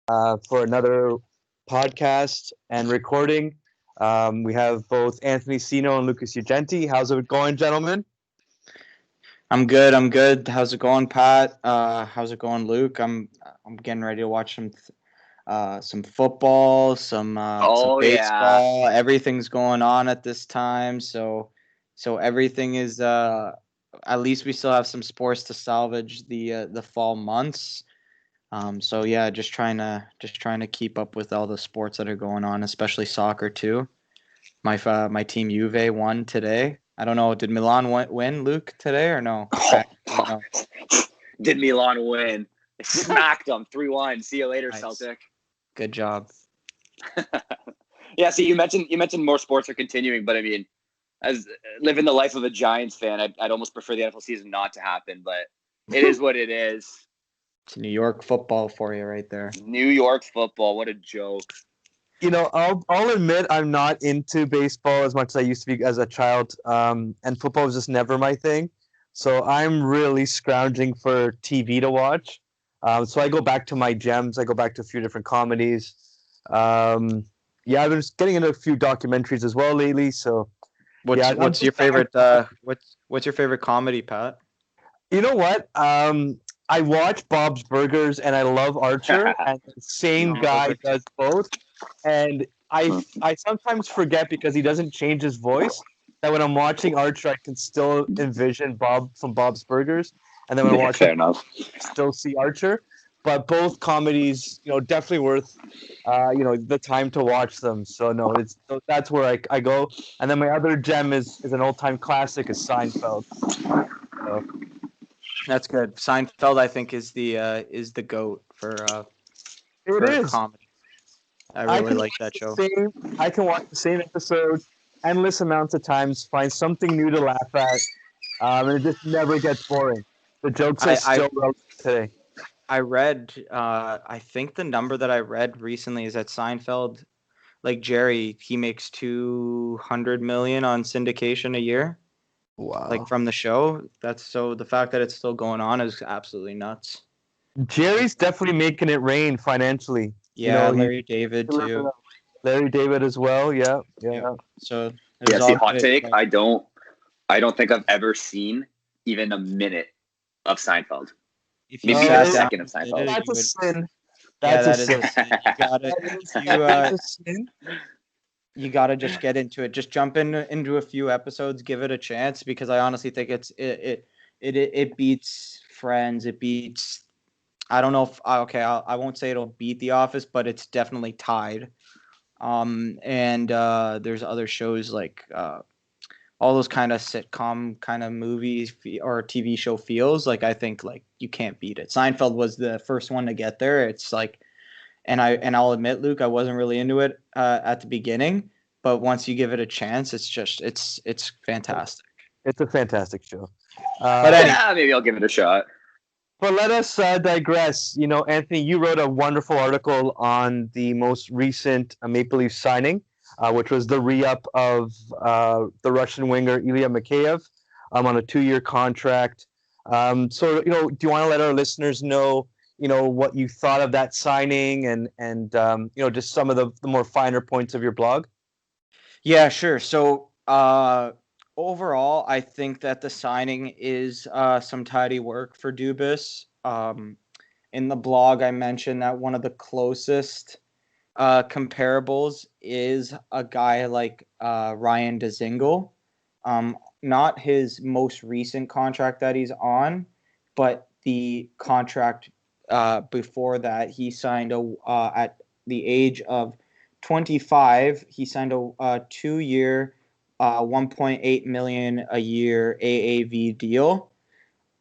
for another podcast and recording. We have both Anthony Sino and Lucas Ugenti. How's it going, gentlemen? I'm good. I'm good. How's it going, Pat? How's it going, Luke? I'm getting ready to watch some football, some Oh yeah. baseball. Everything's going on at this time, so everything is at least we still have some sports to salvage the fall months. So yeah, just trying to keep up with all the sports that are going on, especially soccer too. My team Juve won today. I don't know. Did Milan win, Luke, today or no? No. Did Milan win? They smacked them 3-1. See you later, Nice. Celtic. Good job. Yeah. See, you mentioned more sports are continuing, but I mean, as living the life of a Giants fan, I'd almost prefer the NFL season not to happen, but it is what it is. It's New York football for you right there. New York football. What a joke. I'll admit I'm not into baseball as much as I used to be as a child, and football was just never my thing. So I'm really scrounging for TV to watch. So I go back to my gems. I go back to a few different comedies. Yeah, I've been just getting into a few documentaries as well lately. So What's your favorite what's your favorite comedy, Pat? you know what? I watch Bob's Burgers and I love Archer, and the same guy does both. And I sometimes forget because he doesn't change his voice that when I'm watching Archer, I can still envision Bob from Bob's Burgers, and then when I watch Fair enough. still see Archer. But both comedies, definitely worth, the time to watch them. So no, that's where I go. And then my other gem is an old time classic, is Seinfeld. So, That's good. Seinfeld, I think, is the GOAT for it is. comedy. I I really can like watch that show. I can watch the same episode endless amounts of times, find something new to laugh at, and it just never gets boring. The jokes are I still relevant today. I read I think the number that I read recently is that Seinfeld, like Jerry, he makes 200 million on syndication a year, like Wow. from the show. That's so the fact that it's still going on is absolutely nuts. Jerry's definitely making it rain financially. Yeah, He Larry David too. Larry David as well. Yeah, Yeah. yeah. So Yeah. there's See, all hot good. take. I don't think I've ever seen even a minute of Seinfeld. If Maybe you even a sat second down of and did Seinfeld. it, That's you a would. sin. Yeah, That's a that is sin. a sin. You got it. That's a sin. You got to just get into it. Just jump into a few episodes, give it a chance, because I honestly think it beats Friends. It beats. I don't know if okay. I won't say it'll beat The Office, but it's definitely tied. And there's other shows like all those kind of sitcom kind of movies or TV show feels like I think like you can't beat it. Seinfeld was the first one to get there. It's like I'll admit, Luke, I wasn't really into it at the beginning, but once you give it a chance, it's fantastic. It's a fantastic show. But anyway, Yeah, maybe I'll give it a shot. But let us digress. Anthony, you wrote a wonderful article on the most recent Maple Leaf signing, which was the re-up of the Russian winger Ilya Mikheyev on a 2-year contract. So, do you want to let our listeners know, what you thought of that signing and just some of the more finer points of your blog? yeah, sure. So overall, I think that the signing is some tidy work for Dubas. In the blog, I mentioned that one of the closest comparables is a guy like Ryan Dzingel. Not his most recent contract that he's on, but the contract before that. He signed at the age of 25. He signed a 2-year, 1.8 million a year AAV deal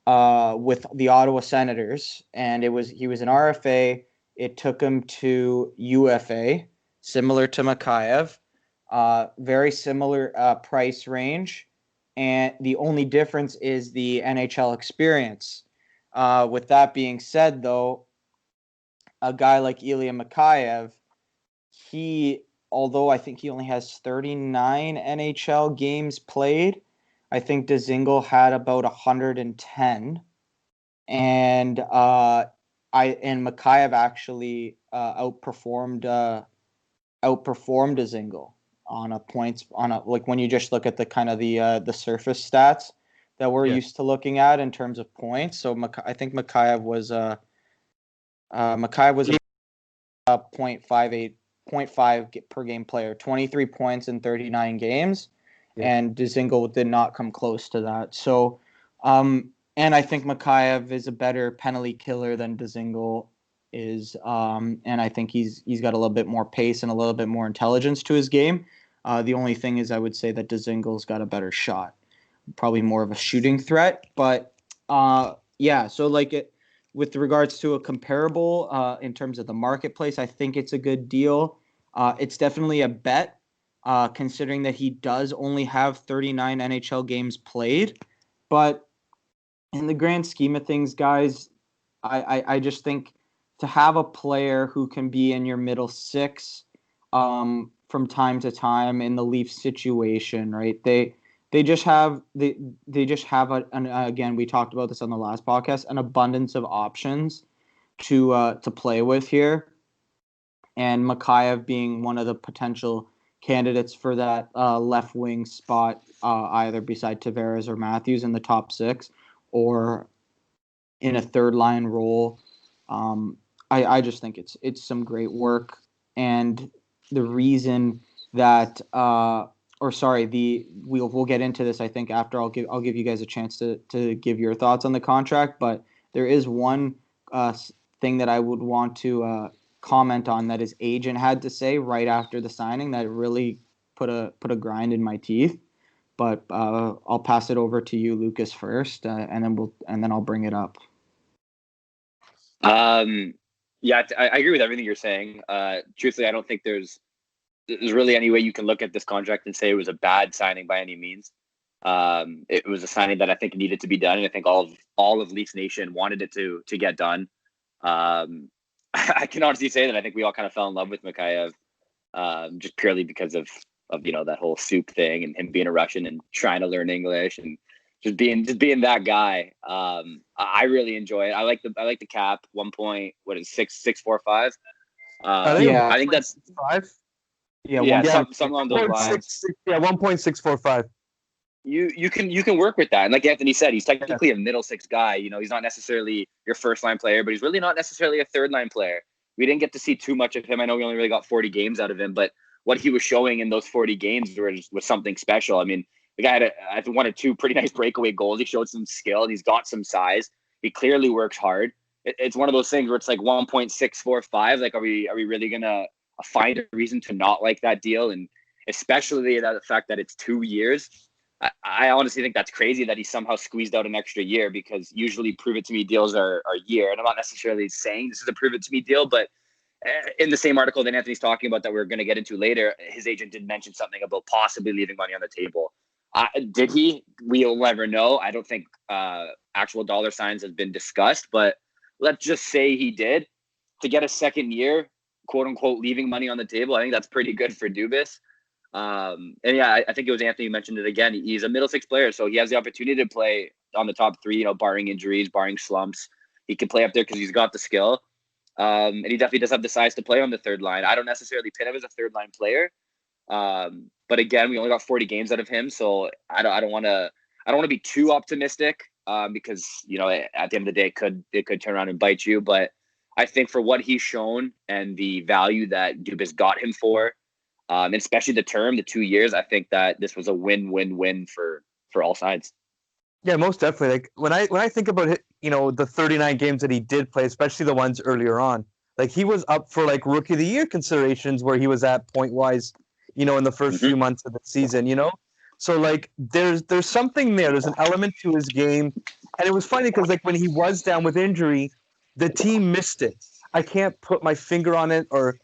with the Ottawa Senators, and he was an RFA. It took him to UFA, similar to Mikheyev, very similar price range, and the only difference is the NHL experience. With that being said, though, a guy like Ilya Mikheyev, although I think he only has 39 NHL games played, I think Dzingel had about 110. And Mikheyev actually outperformed Dzingel on a points like when you just look at the kind of the surface stats that we're used to looking at in terms of points. So I think Mikheyev was a 0.5 per game player, 23 points in 39 games, and Dzingel did not come close to that. So, and I think Mikheyev is a better penalty killer than Dzingel is, and I think he's got a little bit more pace and a little bit more intelligence to his game. The only thing is I would say that Dzingel's got a better shot, probably more of a shooting threat. But so like it. With regards to a comparable in terms of the marketplace, I think it's a good deal. It's definitely a bet, considering that he does only have 39 NHL games played. But in the grand scheme of things, guys, I just think to have a player who can be in your middle six from time to time in the Leafs situation, right? They just have again, we talked about this on the last podcast, an abundance of options to play with here, and Mikheyev being one of the potential candidates for that left wing spot, either beside Tavares or Matthews in the top six, or in a third line role. I just think it's some great work, and the reason that. We'll get into this. I think after I'll give you guys a chance to give your thoughts on the contract. But there is one thing that I would want to comment on that his agent had to say right after the signing that really put a grind in my teeth. But I'll pass it over to you, Lucas, first, and then I'll bring it up. Yeah, I agree with everything you're saying. Truthfully, I don't think there's really any way you can look at this contract and say it was a bad signing by any means. It was a signing that I think needed to be done, and I think all of Leafs Nation wanted it to get done. I can honestly say that I think we all kind of fell in love with Mikheyev, just purely because of that whole soup thing and him being a Russian and trying to learn English and just being that guy. I really enjoy it. I like the cap 1.645. I think that's 5. Something along those lines. 1.645. You can work with that, and like Anthony said, he's technically a middle six guy. He's not necessarily your first line player, but he's really not necessarily a third line player. We didn't get to see too much of him. I know we only really got 40 games out of him, but what he was showing in those 40 games was something special. I mean, the guy had I think 1 or 2 pretty nice breakaway goals. He showed some skill, and he's got some size. He clearly works hard. It's one of those things where it's like 1.645. Like, are we really gonna find a reason to not like that deal? And especially the fact that it's 2 years. I honestly think that's crazy that he somehow squeezed out an extra year, because usually prove it to me deals are a year. And I'm not necessarily saying this is a prove it to me deal, but in the same article that Anthony's talking about that we're going to get into later, his agent did mention something about possibly leaving money on the table. Did he? We'll never know. I don't think actual dollar signs has been discussed, but let's just say he did. To get a second year, quote unquote, leaving money on the table, I think that's pretty good for Dubas. And yeah, I think it was Anthony who mentioned it again. He's a middle six player, so he has the opportunity to play on the top 3, barring injuries, barring slumps. He can play up there because he's got the skill. And he definitely does have the size to play on the third line. I don't necessarily pin him as a third line player. But again, we only got 40 games out of him, so I don't want to be too optimistic, because at the end of the day it could turn around and bite you. But I think for what he's shown and the value that Dubas got him for, and especially the term, the 2 years, I think that this was a win-win-win for all sides. Yeah, most definitely. Like when I think about it, the 39 games that he did play, especially the ones earlier on, like he was up for like rookie of the year considerations where he was at point wise, in the first few months of the season, So like there's something there. There's an element to his game, and it was funny because like when he was down with injury, the team missed it. I can't put my finger on it or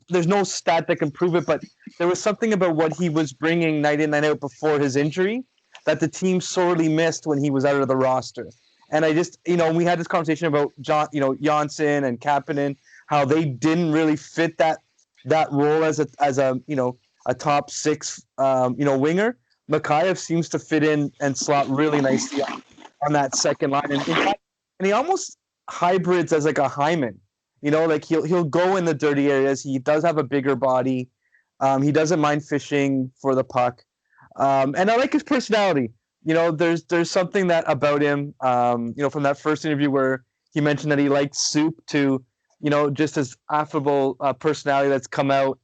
there's no stat that can prove it, but there was something about what he was bringing night in, night out before his injury that the team sorely missed when he was out of the roster. And I just, we had this conversation about Janssen and Kapanen, how they didn't really fit that role as a top 6, winger. Mikheyev seems to fit in and slot really nicely on that second line. And he almost, hybrids as like a Hyman. Like he'll go in the dirty areas. He does have a bigger body. He doesn't mind fishing for the puck, and I like his personality. There's something that about him. From that first interview where he mentioned that he liked soup to, just his affable personality that's come out.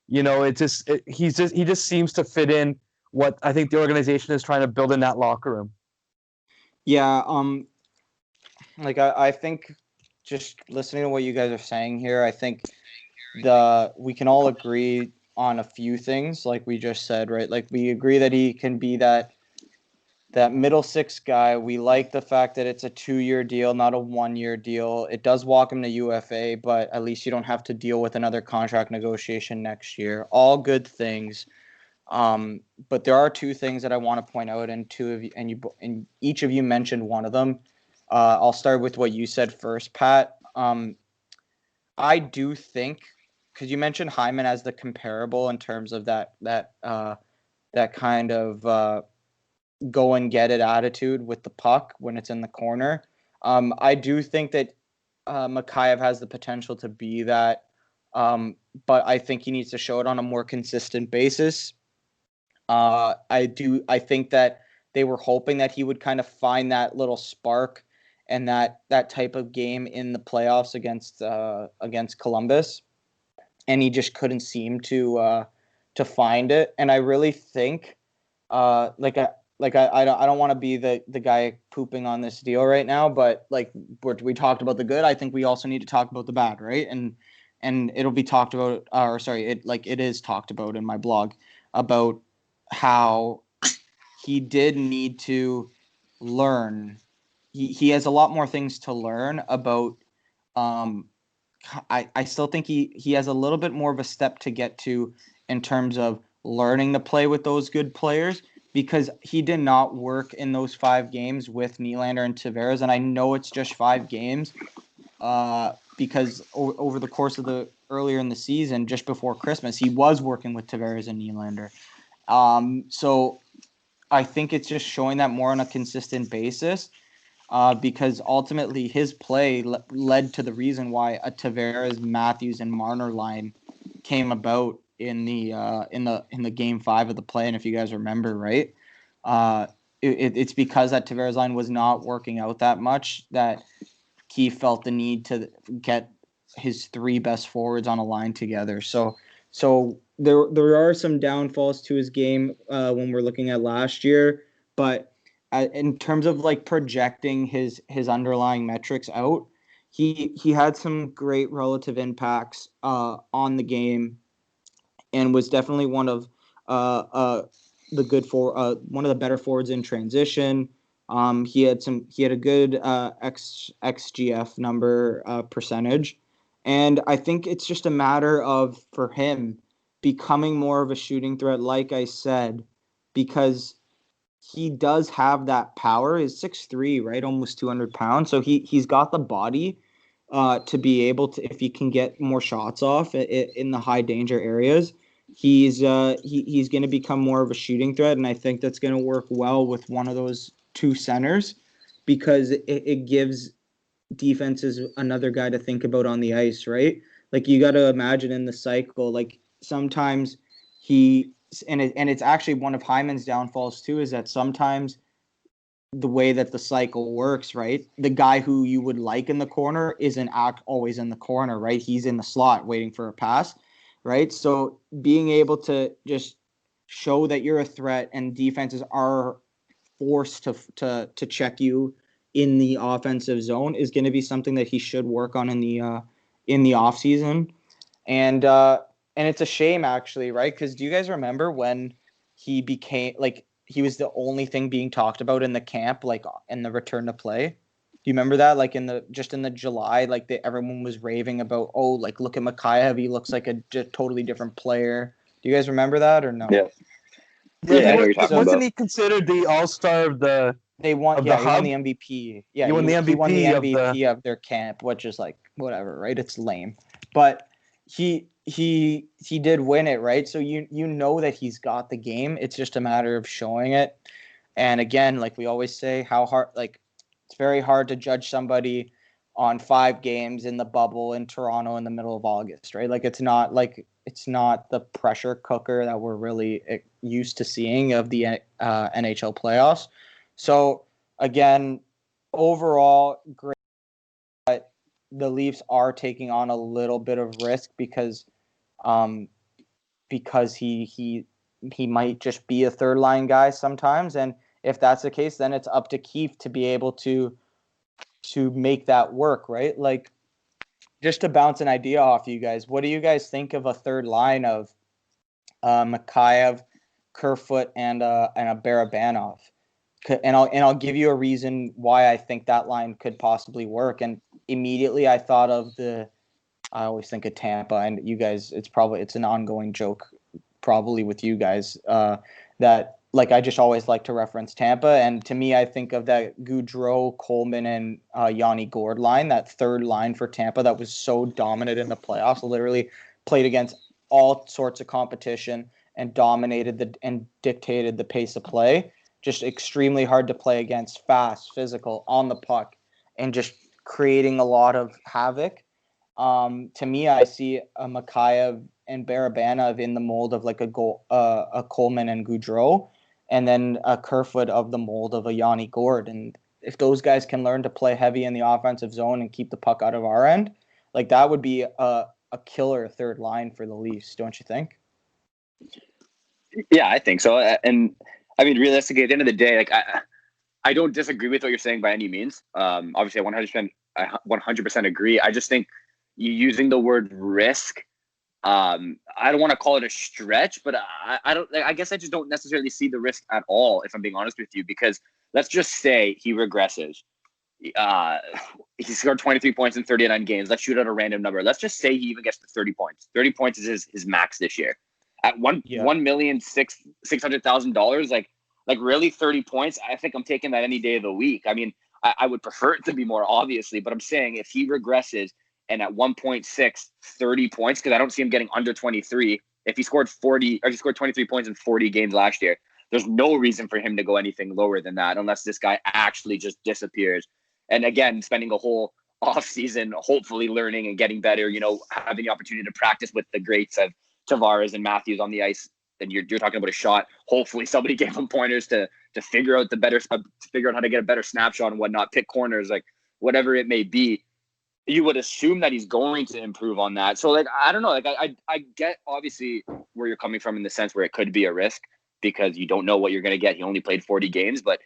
He just seems to fit in what I think the organization is trying to build in that locker room. Yeah, like I think just listening to what you guys are saying here, I think we can all agree on a few things, like we just said, right? Like we agree that he can be that middle six guy. We like the fact that it's a 2-year deal, not a 1-year deal. It does walk him to UFA, but at least you don't have to deal with another contract negotiation next year. All good things. But there are two things that I want to point out, and and each of you mentioned one of them. I'll start with what you said first, Pat. I do think, because you mentioned Hyman as the comparable in terms of that kind of go and get it attitude with the puck when it's in the corner. I do think that Mikheyev has the potential to be that, but I think he needs to show it on a more consistent basis. I think that they were hoping that he would kind of find that little spark and that type of game in the playoffs against Columbus, and he just couldn't seem to find it. And I really think, I don't want to be the guy pooping on this deal right now, but like we talked about the good, I think we also need to talk about the bad, right? And it'll be talked about, it is talked about in my blog about how he did need to learn. He has a lot more things to learn about. I still think he has a little bit more of a step to get to in terms of learning to play with those good players, because he did not work in those 5 games with Nylander and Tavares. And I know it's just 5 games because over the course of earlier in the season, just before Christmas, he was working with Tavares and Nylander. So I think it's just showing that more on a consistent basis, because ultimately his play led to the reason why a Tavares, Matthews, and Marner line came about in the game 5 of the play. And if you guys remember, right, it's because that Tavares line was not working out that much that he felt the need to get his 3 best forwards on a line together. So there are some downfalls to his game when we're looking at last year, but in terms of like projecting his underlying metrics out, he had some great relative impacts on the game, and was definitely one of one of the better forwards in transition. He had a good XGF number percentage, and I think it's just a matter of, for him, becoming more of a shooting threat, like I said, because he does have that power. He's 6'3", right? Almost 200 pounds. So he's got the body to be able to, if he can get more shots off in the high danger areas, he's going to become more of a shooting threat. And I think that's going to work well with one of those 2 centers, because it gives defenses another guy to think about on the ice, right? Like, you got to imagine in the cycle, like sometimes it's actually one of Hyman's downfalls too, is that sometimes the way that the cycle works, right, the guy who you would like in the corner isn't always in the corner, right? He's in the slot waiting for a pass, right? So being able to just show that you're a threat and defenses are forced to check you in the offensive zone is going to be something that he should work on in the off season. And it's a shame, actually, right? Because do you guys remember when he became, like, he was the only thing being talked about in the camp, like in the return to play? Do you remember that? Like in the July, like everyone was raving about, oh, like, look at Mikheyev, he looks like a totally different player. Do you guys remember that or no? Yeah. Yeah, I know what you're talking wasn't about. he considered the all-star of the? They won. Of Yeah, the he won hub? the MVP. Yeah, He won the he won the MVP MVP of their camp, which is like whatever, right? It's lame, but he did win it, right? So you know that he's got the game. It's just a matter of showing it. And again, like we always say, how hard, like, it's very hard to judge somebody on 5 games in the bubble in Toronto in the middle of August, right? Like it's not the pressure cooker that we're really used to seeing of the NHL playoffs. So again, overall, great. But the Leafs are taking on a little bit of risk because he might just be a third line guy sometimes, and if that's the case, then it's up to Keefe to be able to make that work, right? Like, just to bounce an idea off you guys, what do you guys think of a third line of Mikheyev, Kerfoot, and a Barabanov? And I'll give you a reason why I think that line could possibly work. And immediately I thought of I always think of Tampa, and you guys, it's an ongoing joke probably with you guys that like I just always like to reference Tampa, and to me I think of that Gaudreau, Coleman, and Yanni Gourde line, that third line for Tampa that was so dominant in the playoffs, literally played against all sorts of competition and dominated and dictated the pace of play. Just extremely hard to play against, fast, physical, on the puck, and just creating a lot of havoc. To me, I see a Mikheyev and Barabanov in the mold of like a Coleman and Gaudreau, and then a Kerfoot of the mold of a Yanni Gourde. And if those guys can learn to play heavy in the offensive zone and keep the puck out of our end, like that would be a killer third line for the Leafs, don't you think? Yeah, I think so. And I mean, realistically, at the end of the day, like I don't disagree with what you're saying by any means. Obviously, I 100% agree. I just think you using the word risk. I don't want to call it a stretch, but I guess I just don't necessarily see the risk at all, if I'm being honest with you, because let's just say he regresses. He scored 23 points in 39 games. Let's shoot out a random number. Let's just say he even gets to 30 points. 30 points is his max this year. At $1,600,000, like really 30 points. I think I'm taking that any day of the week. I mean, I would prefer it to be more, obviously, but I'm saying if he regresses and at 1.6, 30 points, because I don't see him getting under 23. If he scored 23 points in 40 games last year, there's no reason for him to go anything lower than that unless this guy actually just disappears. And again, spending a whole offseason hopefully learning and getting better, having the opportunity to practice with the greats of Tavares and Matthews on the ice. And you're talking about a shot. Hopefully somebody gave him pointers to figure out to figure out how to get a better snapshot and whatnot, pick corners, like whatever it may be. You would assume that he's going to improve on that. So, like, I don't know. Like, I get, obviously, where you're coming from in the sense where it could be a risk because you don't know what you're going to get. He only played 40 games. But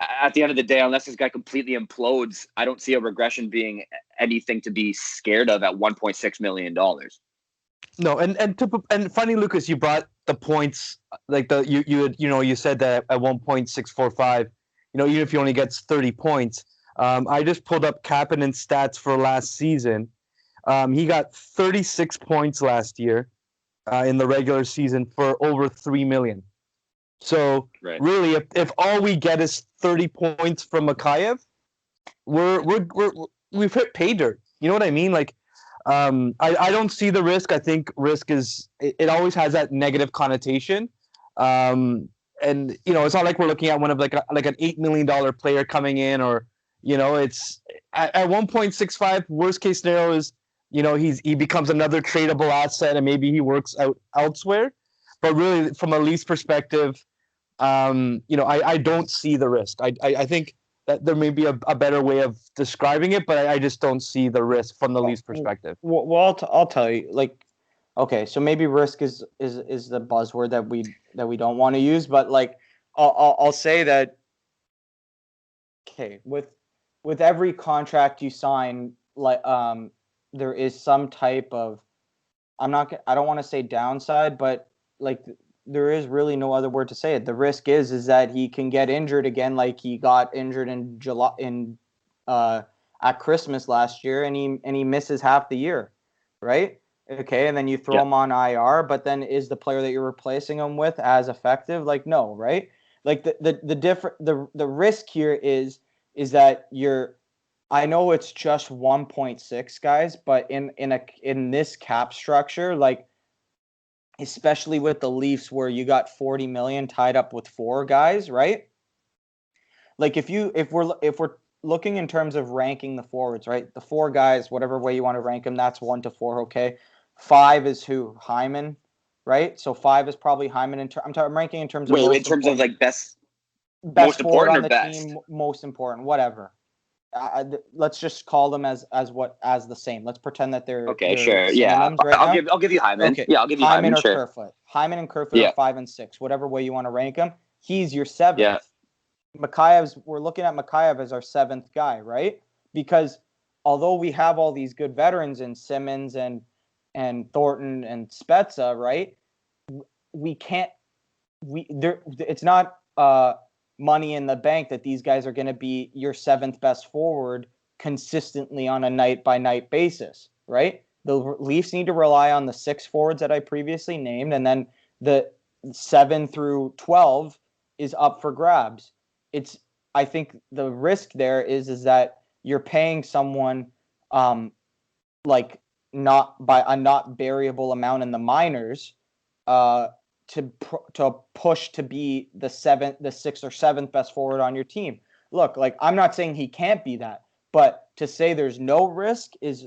at the end of the day, unless this guy completely implodes, I don't see a regression being anything to be scared of at $1.6 million. No, and funny, Lucas, you brought the points, like you said that at 1.645, even if he only gets 30 points. I just pulled up Kapanen's stats for last season. He got 36 points last year in the regular season for over $3 million. So really, if all we get is 30 points from Mikheyev, we've hit pay dirt. You know what I mean? Like, I don't see the risk. I think risk it always has that negative connotation. And it's not like we're looking at one of like an $8 million player coming in, or it's at 1.65. Worst case scenario is he becomes another tradable asset and maybe he works out elsewhere. But really, from a Leafs perspective, I don't see the risk. I think that there may be a better way of describing it, but I just don't see the risk from the Leafs perspective. Well, I'll tell you. Like, okay, so maybe risk is the buzzword that we don't want to use, but like I'll say that. Okay, with every contract you sign, like there is some type of, I don't want to say downside, but like there is really no other word to say it. The risk is that he can get injured again, like he got injured in July at Christmas last year, and he misses half the year, right? Okay, and then you throw him on IR, but then is the player that you're replacing him with as effective? Like, no, right? Like the risk here is that I know it's just 1.6 guys, but in this cap structure, like especially with the Leafs where you got 40 million tied up with 4 guys, right? Like if we're looking in terms of ranking the forwards, right? The 4 guys, whatever way you want to rank them, that's 1 to 4. Okay, 5 is who? Hyman, right? So 5 is probably Hyman. I'm ranking in terms of Wait, most in terms of important. like best Best most forward important on or the best? team, most important, whatever. Let's just call them as the same. Let's pretend that Okay, they're sure. Yeah, synonyms right now. I'll give you Hyman. Okay, Yeah, I'll give you Hyman Hyman. or Sure. Kerfoot. Hyman and Kerfoot are Yeah. 5 and 6, whatever way you want to rank them. He's your 7th. Yeah. We're looking at Mikheyev as our 7th guy, right? Because although we have all these good veterans in Simmons and Thornton and Spezza, right? It's not money in the bank that these guys are going to be your 7th best forward consistently on a night by night basis, right? The Leafs need to rely on the 6 forwards that I previously named, and then the 7 through 12 is up for grabs. I think the risk there is that you're paying someone like not by a not variable amount in the minors to push to be the 6th or 7th best forward on your team. Look, like I'm not saying he can't be that, but to say there's no risk is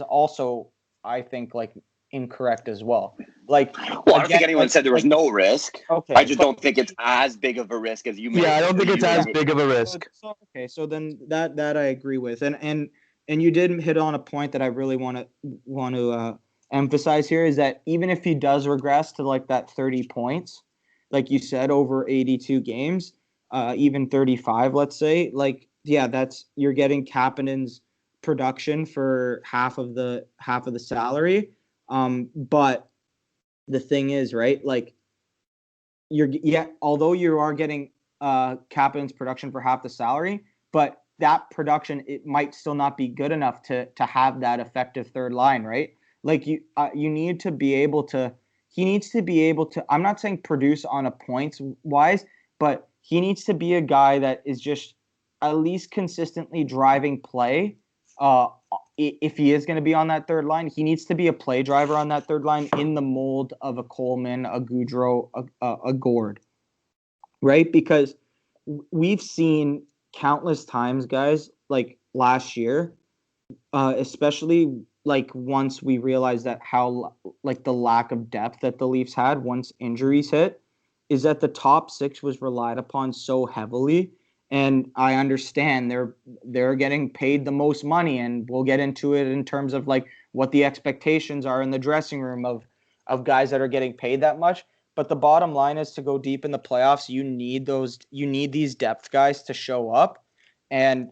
also, I think, like incorrect as well. Like, well, I don't think anyone said there was no risk. Okay, I just don't think it's as big of a risk as you made. Yeah, I don't think it's as big of a risk. So then that I agree with, and you did hit on a point that I really want to emphasize here is that even if he does regress to like that 30 points, like you said, over 82 games, even 35, let's say, like, yeah, you're getting Kapanen's production for half of the salary. But the thing is, right, like although you are getting Kapanen's production for half the salary, but that production, it might still not be good enough to have that effective third line, right? Like you need to be able to. He needs to be able to. I'm not saying produce on a points wise, but he needs to be a guy that is just at least consistently driving play. If he is going to be on that third line, he needs to be a play driver on that third line in the mold of a Coleman, a Goudreau, a Gord, right? Because we've seen countless times, guys, like last year, especially like once we realized that how like the lack of depth that the Leafs had once injuries hit, is that the top 6 was relied upon so heavily. And I understand they're getting paid the most money, and we'll get into it in terms of like what the expectations are in the dressing room of guys that are getting paid that much. But the bottom line is to go deep in the playoffs, you need these depth guys to show up, and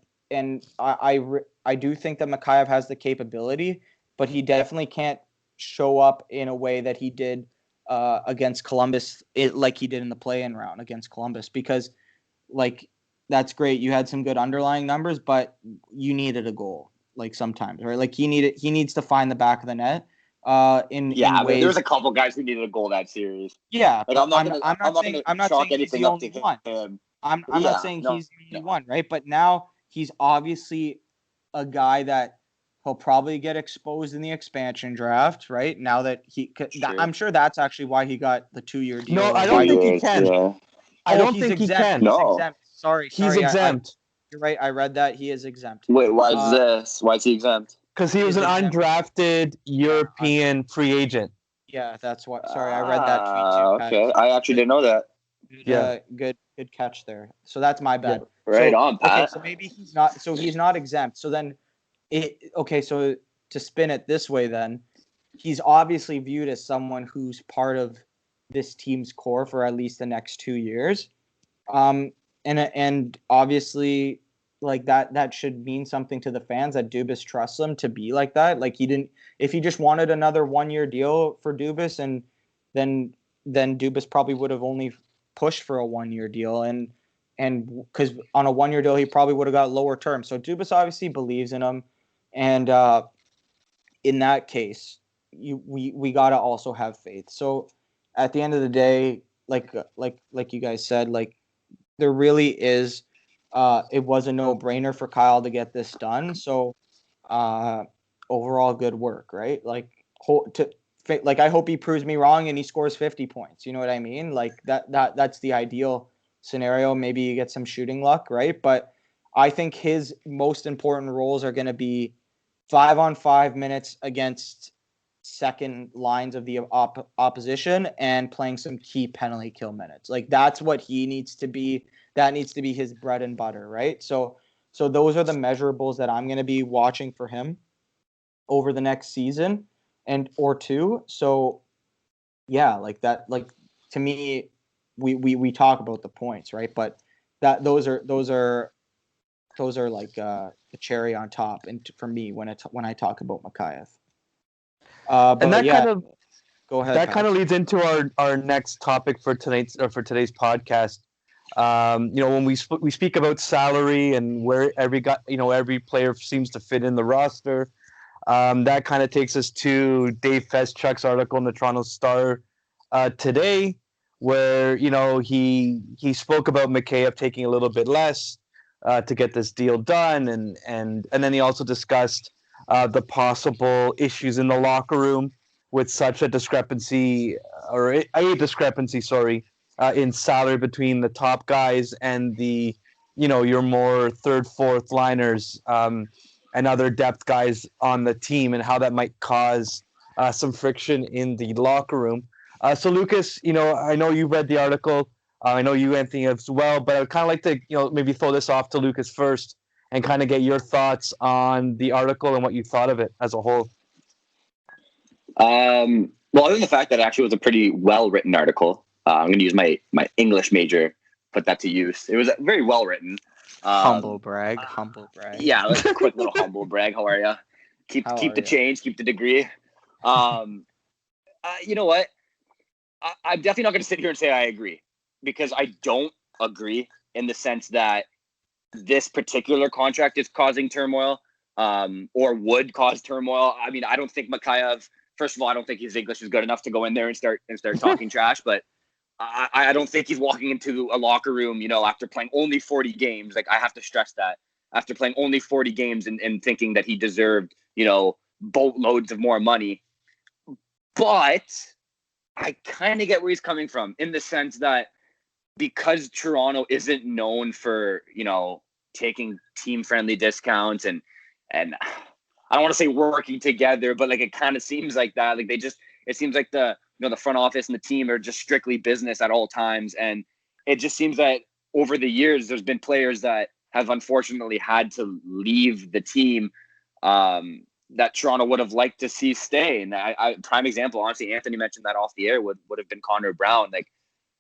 I do think that Mikheyev has the capability, but he definitely can't show up in a way that he did against Columbus, like he did in the play-in round against Columbus, because like that's great. You had some good underlying numbers, but you needed a goal like sometimes, right? Like he needs to find the back of the net. In ways. There was a couple guys who needed a goal that series. Yeah, like I'm not saying anything he's the up only to one. him. I'm not saying he's the only one, right? But now he's obviously a guy that he'll probably get exposed in the expansion draft, right? Now that I'm sure that's actually why he got the 2-year deal. No, I don't think he can. Yeah. I don't think he can. He's exempt. Sorry, he's exempt. You're right. I read that he is exempt. Wait, why is this? Why is he exempt? Because he was an undrafted European free agent. Yeah, that's what. Sorry, I read that tweet too. Okay, I actually didn't know that. Good catch there. So that's my bad. Yeah, right on, Pat. Okay, so maybe he's not. So he's not exempt. So then, so to spin it this way, then he's obviously viewed as someone who's part of this team's core for at least the next 2 years. And obviously, like that should mean something to the fans that Dubas trusts him to be like that. Like if he just wanted another 1-year deal for Dubas, and then Dubas probably would have only pushed for a 1-year deal, and because on a 1-year deal he probably would have got lower terms. So Dubas obviously believes in him, and in that case, we gotta also have faith. So at the end of the day, like you guys said, like there really is. It was a no-brainer for Kyle to get this done. So overall, good work, right? Like I hope he proves me wrong and he scores 50 points. You know what I mean? Like that's the ideal scenario. Maybe you get some shooting luck, right? But I think his most important roles are going to be 5-on-5 minutes against second lines of the opposition and playing some key penalty kill minutes. Like that's what he needs to be. That needs to be his bread and butter, right? So those are the measurables that I'm going to be watching for him over the next season or two. So yeah, like that, like to me, we talk about the points, right? But those are like the cherry on top, and for me when I talk about Mikheyev. But And that yeah, kind of go ahead. that kind of leads into our next topic for today's podcast. When we speak about salary and where every player seems to fit in the roster, that kind of takes us to Dave Feschuk's article in the Toronto Star today, where he spoke about Mikheyev taking a little bit less to get this deal done, and then he also discussed the possible issues in the locker room with such a discrepancy, in salary between the top guys and the your more third, fourth liners, and other depth guys on the team, and how that might cause some friction in the locker room. So Lucas, I know you read the article. I know you, Anthony, as well, but I'd kind of like to maybe throw this off to Lucas first and kind of get your thoughts on the article and what you thought of it as a whole. Well, other than the fact that it actually was a pretty well-written article, I'm going to use my English major, put that to use. It was very well-written. Humble brag. Yeah, like a quick little humble brag. How are you? Keep the change, keep the degree. You know what? I'm definitely not going to sit here and say I agree, because I don't agree in the sense that this particular contract is causing turmoil, or would cause turmoil. I mean, I don't think Mikheyev. First of all, I don't think his English is good enough to go in there and start talking trash. But I don't think he's walking into a locker room, after playing only 40 games. Like, I have to stress that, after playing only 40 games and thinking that he deserved, boatloads of more money. But I kind of get where he's coming from, in the sense that because Toronto isn't known for, taking team-friendly discounts and I don't want to say working together, but like it kind of seems like that. Like it seems like the front office and the team are just strictly business at all times. And it just seems that over the years, there's been players that have unfortunately had to leave the team that Toronto would have liked to see stay. And prime example, honestly, Anthony mentioned that off the air would have been Connor Brown. Like,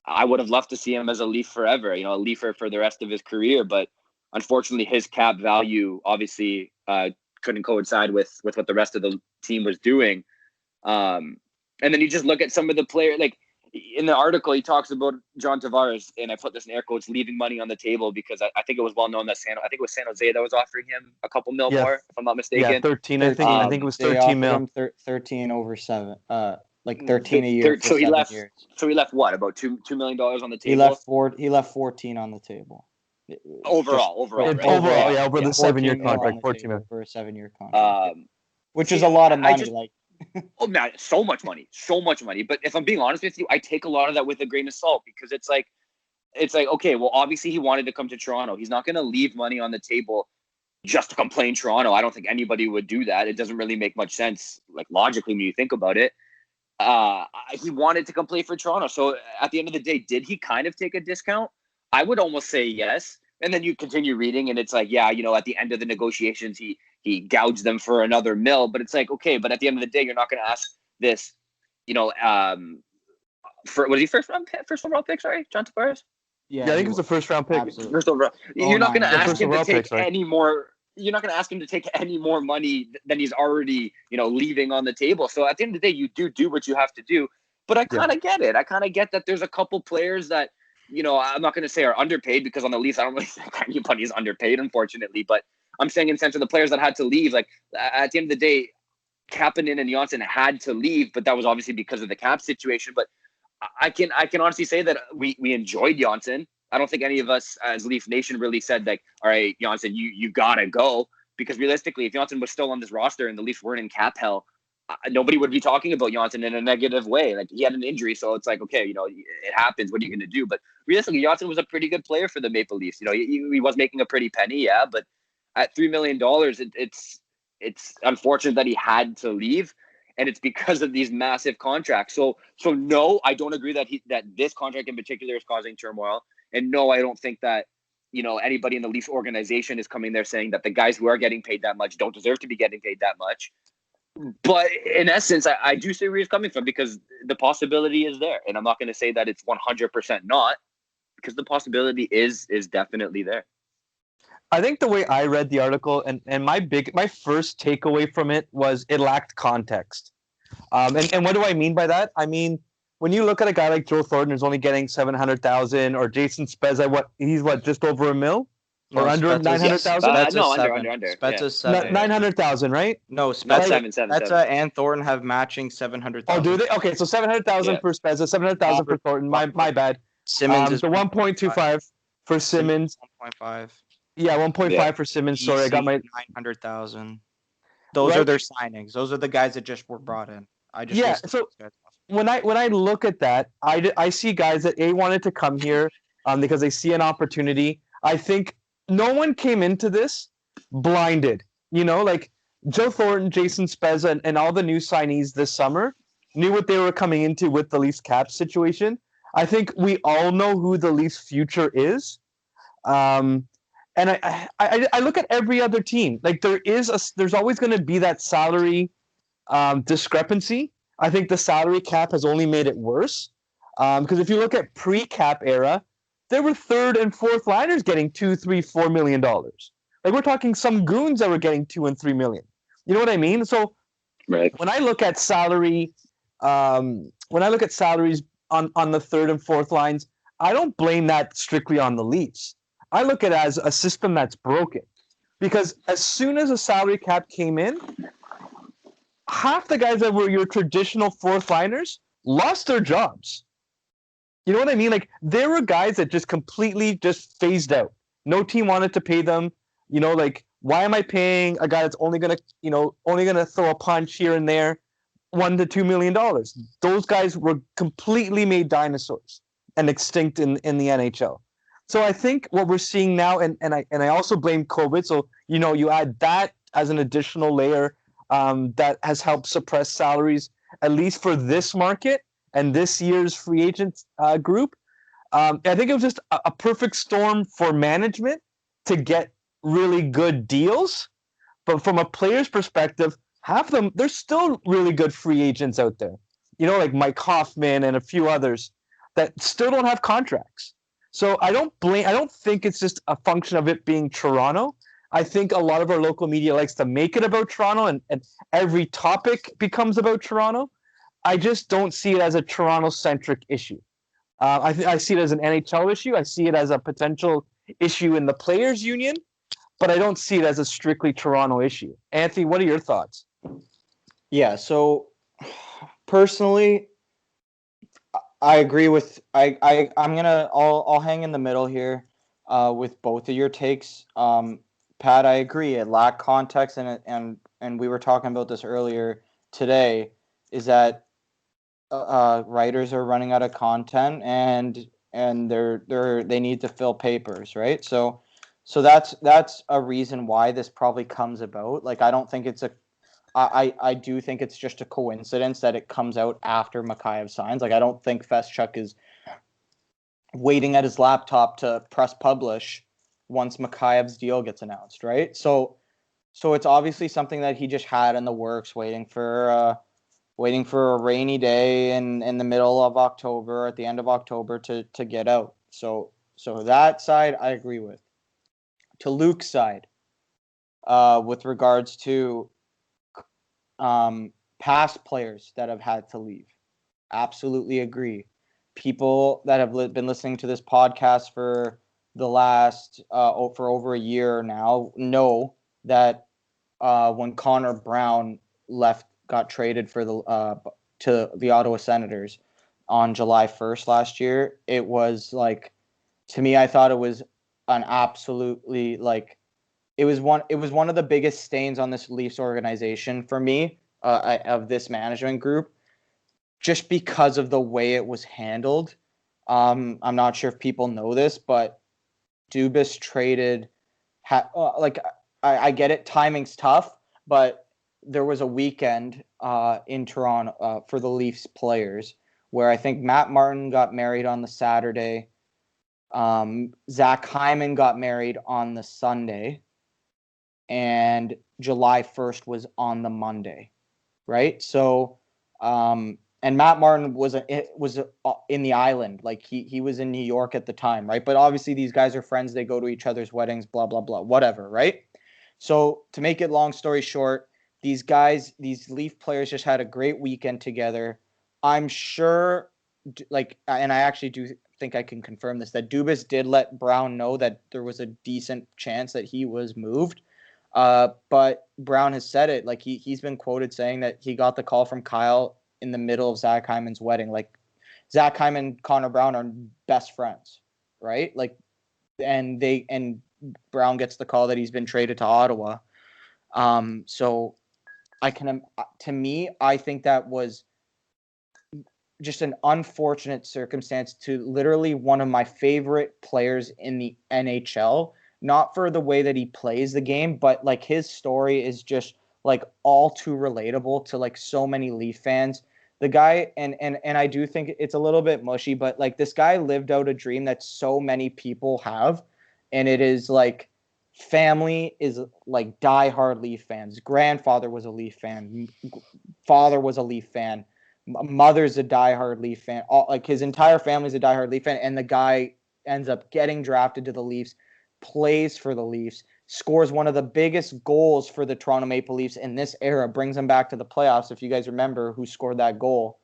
I would have loved to see him as a Leaf forever, a Leafer for the rest of his career. But unfortunately, his cap value obviously couldn't coincide with what the rest of the team was doing. And then you just look at some of the players, like in the article, he talks about John Tavares, and I put this in air quotes, leaving money on the table, because I think it was well known that I think it was San Jose that was offering him a couple mil more, if I'm not mistaken. Yeah, 13. I think it was 13 mil. 13 over 7. Like 13 a year. So he left. Years. So he left what? About $2 million on the table. He left 14 on the table. Overall, right? Over the 7-year contract, 14 million for a 7-year contract, which is a lot of money. Oh man, so much money. But if I'm being honest with you, I take a lot of that with a grain of salt, because it's like, okay, well, obviously he wanted to come to Toronto. He's not going to leave money on the table just to come play in Toronto. I don't think anybody would do that. It doesn't really make much sense, like logically, when you think about it. He wanted to come play for Toronto. So at the end of the day, did he kind of take a discount? I would almost say yes. And then you continue reading, and it's like, yeah, at the end of the negotiations, he gouged them for another mil. But it's like, okay, but at the end of the day, you're not going to ask this, was he first overall pick? Sorry, John Tavares? Yeah, I think it was the first round pick. Absolutely. First overall. You're not going to ask him to take any more. You're not going to ask him to take any more money than he's already, leaving on the table. So at the end of the day, you do what you have to do. But I kind of get it. I kind of get that there's a couple players that, I'm not going to say are underpaid, because on the Leafs, I don't really think anybody's underpaid, unfortunately. But I'm saying in sense of the players that had to leave, like at the end of the day, Kapanen and Johnsson had to leave, but that was obviously because of the cap situation. But I can honestly say that we enjoyed Johnsson. I don't think any of us as Leaf Nation really said, like, all right, Johnsson, you gotta go, because realistically, if Johnsson was still on this roster and the Leafs weren't in cap hell, nobody would be talking about Janssen in a negative way. Like, he had an injury, so it's like, okay, it happens. What are you going to do? But realistically, Janssen was a pretty good player for the Maple Leafs. He was making a pretty penny, yeah, but at $3 million, it's unfortunate that he had to leave, and it's because of these massive contracts. So no, I don't agree that this contract in particular is causing turmoil, and no, I don't think that anybody in the Leafs organization is coming there saying that the guys who are getting paid that much don't deserve to be getting paid that much. But in essence, I do see where he's coming from, because the possibility is there, and I'm not going to say that it's 100% not, because the possibility is definitely there. I think the way I read the article and my first takeaway from it was it lacked context. And what do I mean by that? I mean, when you look at a guy like Joe Thornton who's only getting 700,000, or Jason Spezza, he's just over $1 million, or under 900,000? No, under. Spezza's 7. 900,000, right? No, seven. Spezza and Thornton have matching 700,000. Oh, do they? Okay, so 700,000 for Spezza, 700,000 for Thornton. My bad. Simmons is the 1.25 for Simmons. 1.5. Yeah, 1.5 for Simmons. Sorry, I got my 900,000. Those are their signings. Those are the guys that just were brought in. So when I look at that, I see guys that wanted to come here because they see an opportunity. I think no one came into this blinded. Like Joe Thornton, Jason Spezza, and all the new signees this summer knew what they were coming into with the Leafs cap situation. I think we all know who the Leafs future is. And I look at every other team. Like, there's always going to be that salary discrepancy. I think the salary cap has only made it worse. Because if you look at pre-cap era, there were third and fourth liners getting $2, $3, $4 million. Like, we're talking some goons that were getting $2 and $3 million. You know what I mean? So right. When I look at salaries on the third and fourth lines, I don't blame that strictly on the Leafs. I look at it as a system that's broken, because as soon as a salary cap came in, half the guys that were your traditional fourth liners lost their jobs. You know what I mean? Like, there were guys that just completely just phased out. No team wanted to pay them. Like, why am I paying a guy that's only gonna throw a punch here and there $1 to $2 million? Those guys were completely made dinosaurs and extinct in the NHL. So I think what we're seeing now, and I also blame COVID. So you add that as an additional layer that has helped suppress salaries, at least for this market and this year's free agent group. I think it was just a perfect storm for management to get really good deals. But from a player's perspective, half of them, there's still really good free agents out there. Like Mike Hoffman and a few others that still don't have contracts. So I don't think it's just a function of it being Toronto. I think a lot of our local media likes to make it about Toronto, and every topic becomes about Toronto. I just don't see it as a Toronto-centric issue. I see it as an NHL issue. I see it as a potential issue in the players' union, but I don't see it as a strictly Toronto issue. Anthony, what are your thoughts? Yeah, so personally, I agree with I'll hang in the middle here with both of your takes. Pat, I agree. It lacked context, and we were talking about this earlier today. Is that writers are running out of content, and they need to fill papers, right? So that's a reason why this probably comes about. Like, I don't think it's I do think it's just a coincidence that it comes out after Mikheyev signs. Like, I don't think Feschuk is waiting at his laptop to press publish once Mikheyev's deal gets announced, right? So it's obviously something that he just had in the works, waiting for a rainy day in the middle of October, at the end of October, to get out. So that side I agree with. To Luke's side, with regards to past players that have had to leave, absolutely agree. People that have been listening to this podcast for the last for over a year now know that when Connor Brown got traded for to the Ottawa Senators on July 1st last year, it was like, to me, I thought it was an absolutely, like, it was one of the biggest stains on this Leafs organization for me, of this management group, just because of the way it was handled. I'm not sure if people know this, but Dubas traded. I get it, timing's tough, but there was a weekend in Toronto for the Leafs players where I think Matt Martin got married on the Saturday. Zach Hyman got married on the Sunday, and July 1st was on the Monday, right? So, and Matt Martin was in the island, like he was in New York at the time, right? But obviously these guys are friends; they go to each other's weddings, blah blah blah, whatever, right? So to make it long story short, these Leaf players just had a great weekend together. I'm sure, and I actually do think I can confirm this, that Dubas did let Brown know that there was a decent chance that he was moved. But Brown has said it, like he's been quoted saying that he got the call from Kyle in the middle of Zach Hyman's wedding. Like Zach Hyman and Connor Brown are best friends, right? Like, and Brown gets the call that he's been traded to Ottawa. So to me, I think that was just an unfortunate circumstance to literally one of my favorite players in the NHL, not for the way that he plays the game, but like his story is just like all too relatable to like so many Leaf fans. The guy, and I do think it's a little bit mushy, but like this guy lived out a dream that so many people have, and it is like family is like diehard Leaf fans. Grandfather was a Leaf fan, father was a Leaf fan, mother's a diehard Leaf fan. Like his entire family's a diehard Leaf fan, and the guy ends up getting drafted to the Leafs, plays for the Leafs, scores one of the biggest goals for the Toronto Maple Leafs in this era, brings them back to the playoffs. If you guys remember who scored that goal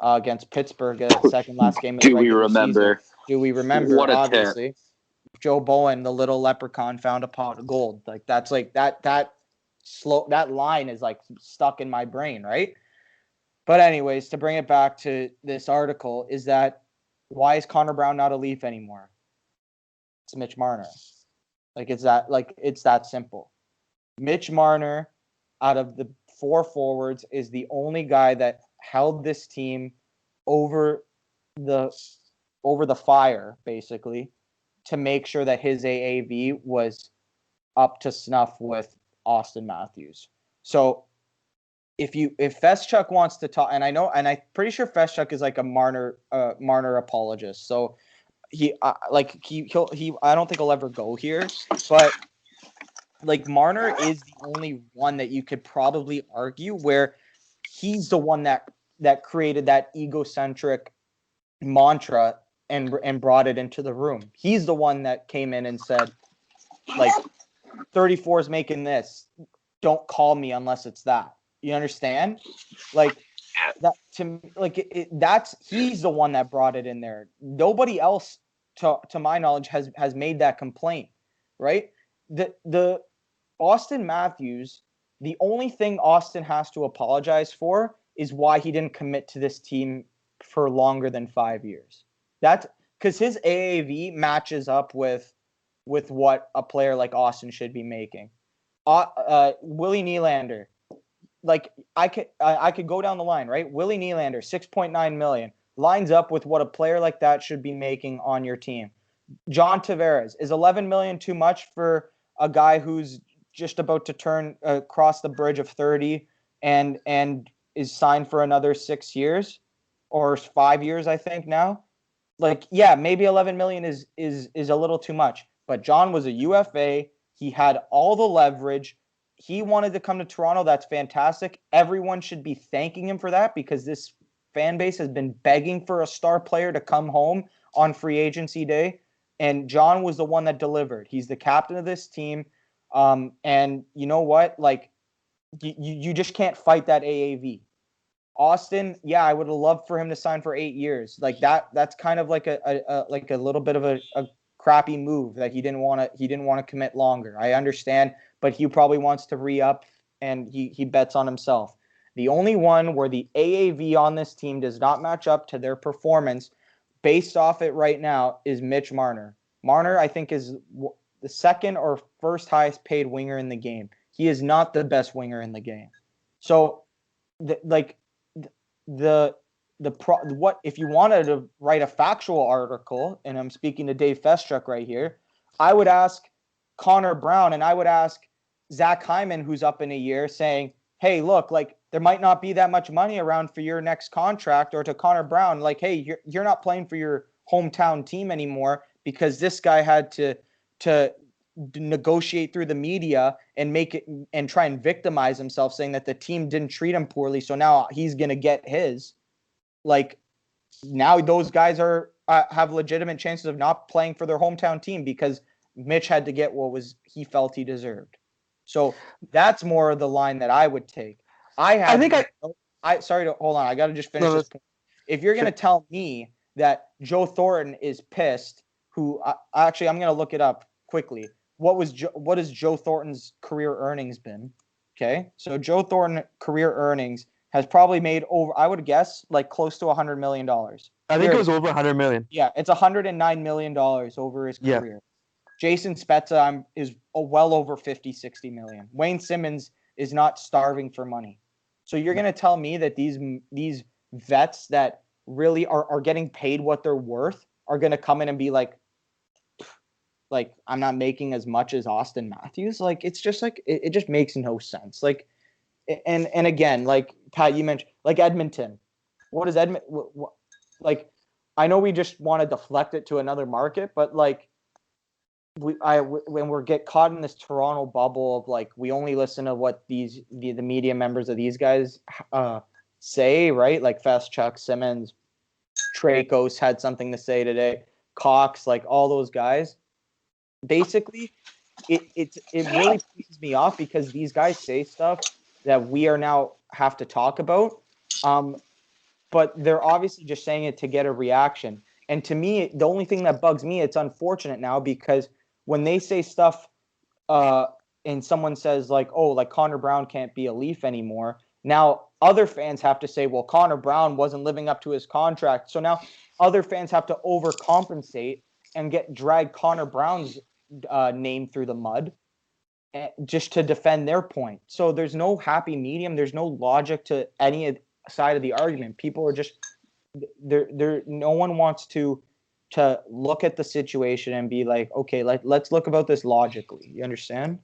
against Pittsburgh, second last game of the regular season. Do we remember? What a obviously. Joe Bowen, the little leprechaun, found a pot of gold. Like that's like that line is like stuck in my brain, right? But anyways, to bring it back to this article, is that why is Connor Brown not a Leaf anymore? It's Mitch Marner. It's that simple. Mitch Marner, out of the four forwards, is the only guy that held this team over the fire, basically, to make sure that his AAV was up to snuff with Austin Matthews. So if Feschuk wants to talk, and I'm pretty sure Feschuk is like a Marner apologist. So I don't think he'll ever go here, but like Marner is the only one that you could probably argue where he's the one that created that egocentric mantra and brought it into the room. He's the one that came in and said, like, 34 is making this. Don't call me unless it's that. You understand? Like that to me, like that's he's the one that brought it in there. Nobody else, to my knowledge, has made that complaint, right? The Austin Matthews, the only thing Austin has to apologize for is why he didn't commit to this team for longer than 5 years. That's because his AAV matches up with what a player like Austin should be making. Willie Nylander, like I could go down the line, right? Willie Nylander, $6.9 million, lines up with what a player like that should be making on your team. John Tavares, is $11 million too much for a guy who's just about to cross the bridge of 30 and is signed for another 6 years or 5 years, I think now? Like, yeah, maybe 11 million is a little too much, but John was a UFA. He had all the leverage. He wanted to come to Toronto. That's fantastic. Everyone should be thanking him for that because this fan base has been begging for a star player to come home on free agency day. And John was the one that delivered. He's the captain of this team. And you know what? Like, you just can't fight that AAV. Austin, yeah, I would have loved for him to sign for 8 years. Like that's kind of like a little bit of a crappy move that he didn't want to commit longer. I understand, but he probably wants to re-up and he bets on himself. The only one where the AAV on this team does not match up to their performance based off it right now is Mitch Marner. Marner, I think, is the second or first highest paid winger in the game. He is not the best winger in the game. So what if you wanted to write a factual article, and I'm speaking to Dave Feschuk right here, I would ask Connor Brown and I would ask Zach Hyman, who's up in a year, saying, hey, look, like there might not be that much money around for your next contract, or to Connor Brown, like, hey, you're not playing for your hometown team anymore because this guy had to negotiate through the media and make it and try and victimize himself, saying that the team didn't treat him poorly, so now he's going to get his. Like, now those guys are have legitimate chances of not playing for their hometown team because Mitch had to get what he felt he deserved. So that's more of the line that I would take. Sorry to hold on. I got to just finish this point. If you're going to tell me that Joe Thornton is pissed, who actually I'm going to look it up quickly. What has Joe Thornton's career earnings been? Okay, so Joe Thornton career earnings has probably made over, I would guess, like close to $100 million. I think it was over $100 million. Yeah, it's $109 million over his career. Yeah. Jason Spezza is well over 50, 60 million. Wayne Simmons is not starving for money. So you're going to tell me that these vets that really are getting paid what they're worth are going to come in and be like, I'm not making as much as Austin Matthews? Like, it's just like, it just makes no sense. Like, and again, like Pat, you mentioned, like Edmonton. What is Edmonton? Like, I know we just want to deflect it to another market, but like, when we get caught in this Toronto bubble of like, we only listen to what the media members of these guys say, right? Like Feschuk, Simmons, Tracos had something to say today, Cox, like all those guys. Basically, it really pisses me off because these guys say stuff that we are now have to talk about, but they're obviously just saying it to get a reaction. And to me, the only thing that bugs me, it's unfortunate now because when they say stuff and someone says like, oh, like Connor Brown can't be a Leaf anymore, now other fans have to say, well, Connor Brown wasn't living up to his contract. So now other fans have to overcompensate and drag Connor Brown's name through the mud just to defend their point. So there's no happy medium. There's no logic to any side of the argument. People are just no one wants to look at the situation and be like, okay, let's look about this logically. You understand?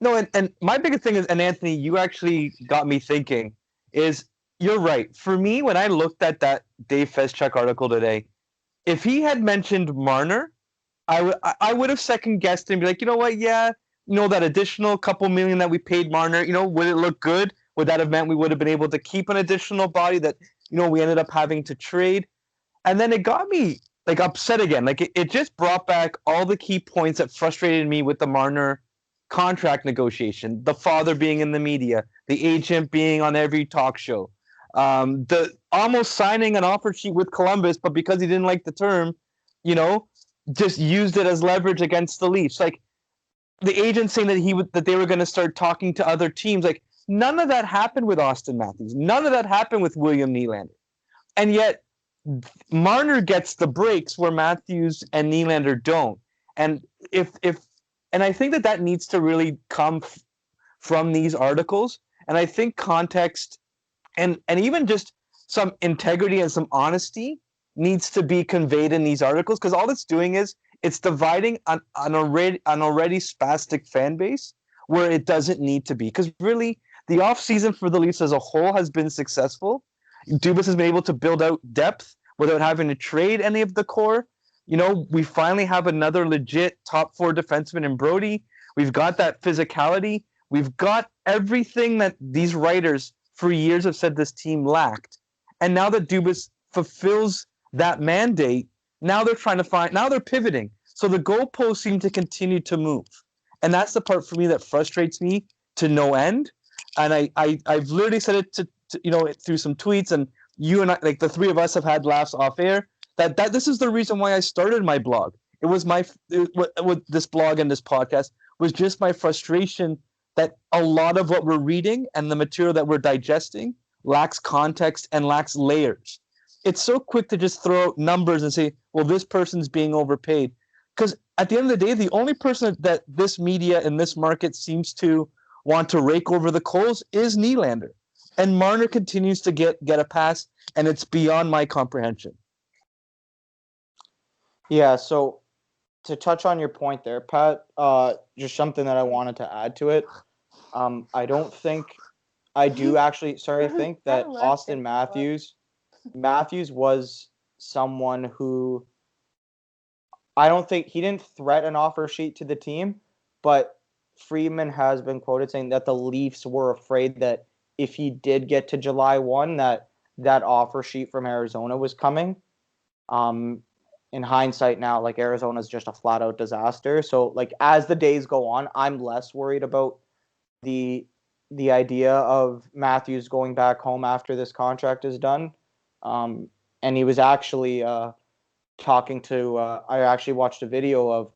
No, and my biggest thing is, and Anthony, you actually got me thinking, is you're right. For me, when I looked at that Dave Feschuk article today, if he had mentioned Marner, I would have second guessed and be like, you know what, yeah, that additional couple million that we paid Marner, would it look good? Would that have meant we would have been able to keep an additional body that, we ended up having to trade? And then it got me like upset again. Like it just brought back all the key points that frustrated me with the Marner contract negotiation. The father being in the media, the agent being on every talk show, the almost signing an offer sheet with Columbus, but because he didn't like the term, just used it as leverage against the Leafs. Like the agent saying that they were going to start talking to other teams. Like none of that happened with Austin Matthews. None of that happened with William Nylander. And yet Marner gets the breaks where Matthews and Nylander don't. And and I think that needs to really come from these articles. And I think context and even just some integrity and some honesty needs to be conveyed in these articles, because all it's doing is it's dividing an already spastic fan base where it doesn't need to be. Because really, the offseason for the Leafs as a whole has been successful. Dubas has been able to build out depth without having to trade any of the core. We finally have another legit top 4 defenseman in Brody. We've got that physicality. We've got everything that these writers for years have said this team lacked. And now that Dubas fulfills that mandate, now they're pivoting. So the goalposts seem to continue to move. And that's the part for me that frustrates me to no end. And I've literally said it to through some tweets, and you and I, like the three of us, have had laughs off air, that this is the reason why I started my blog. It was with this blog and this podcast was just my frustration that a lot of what we're reading and the material that we're digesting lacks context and lacks layers. It's so quick to just throw out numbers and say, well, this person's being overpaid. Because at the end of the day, the only person that this media in this market seems to want to rake over the coals is Nylander. And Marner continues to get a pass, and it's beyond my comprehension. Yeah, so to touch on your point there, Pat, just something that I wanted to add to it. I don't think I do actually. Sorry, I think that Austin Matthews was someone who I don't think he didn't threat an offer sheet to the team, but Friedman has been quoted saying that the Leafs were afraid that if he did get to July 1, that offer sheet from Arizona was coming. In hindsight now, like Arizona's just a flat out disaster. So like as the days go on, I'm less worried about the idea of Matthews going back home after this contract is done. And he was actually talking to. I actually watched a video of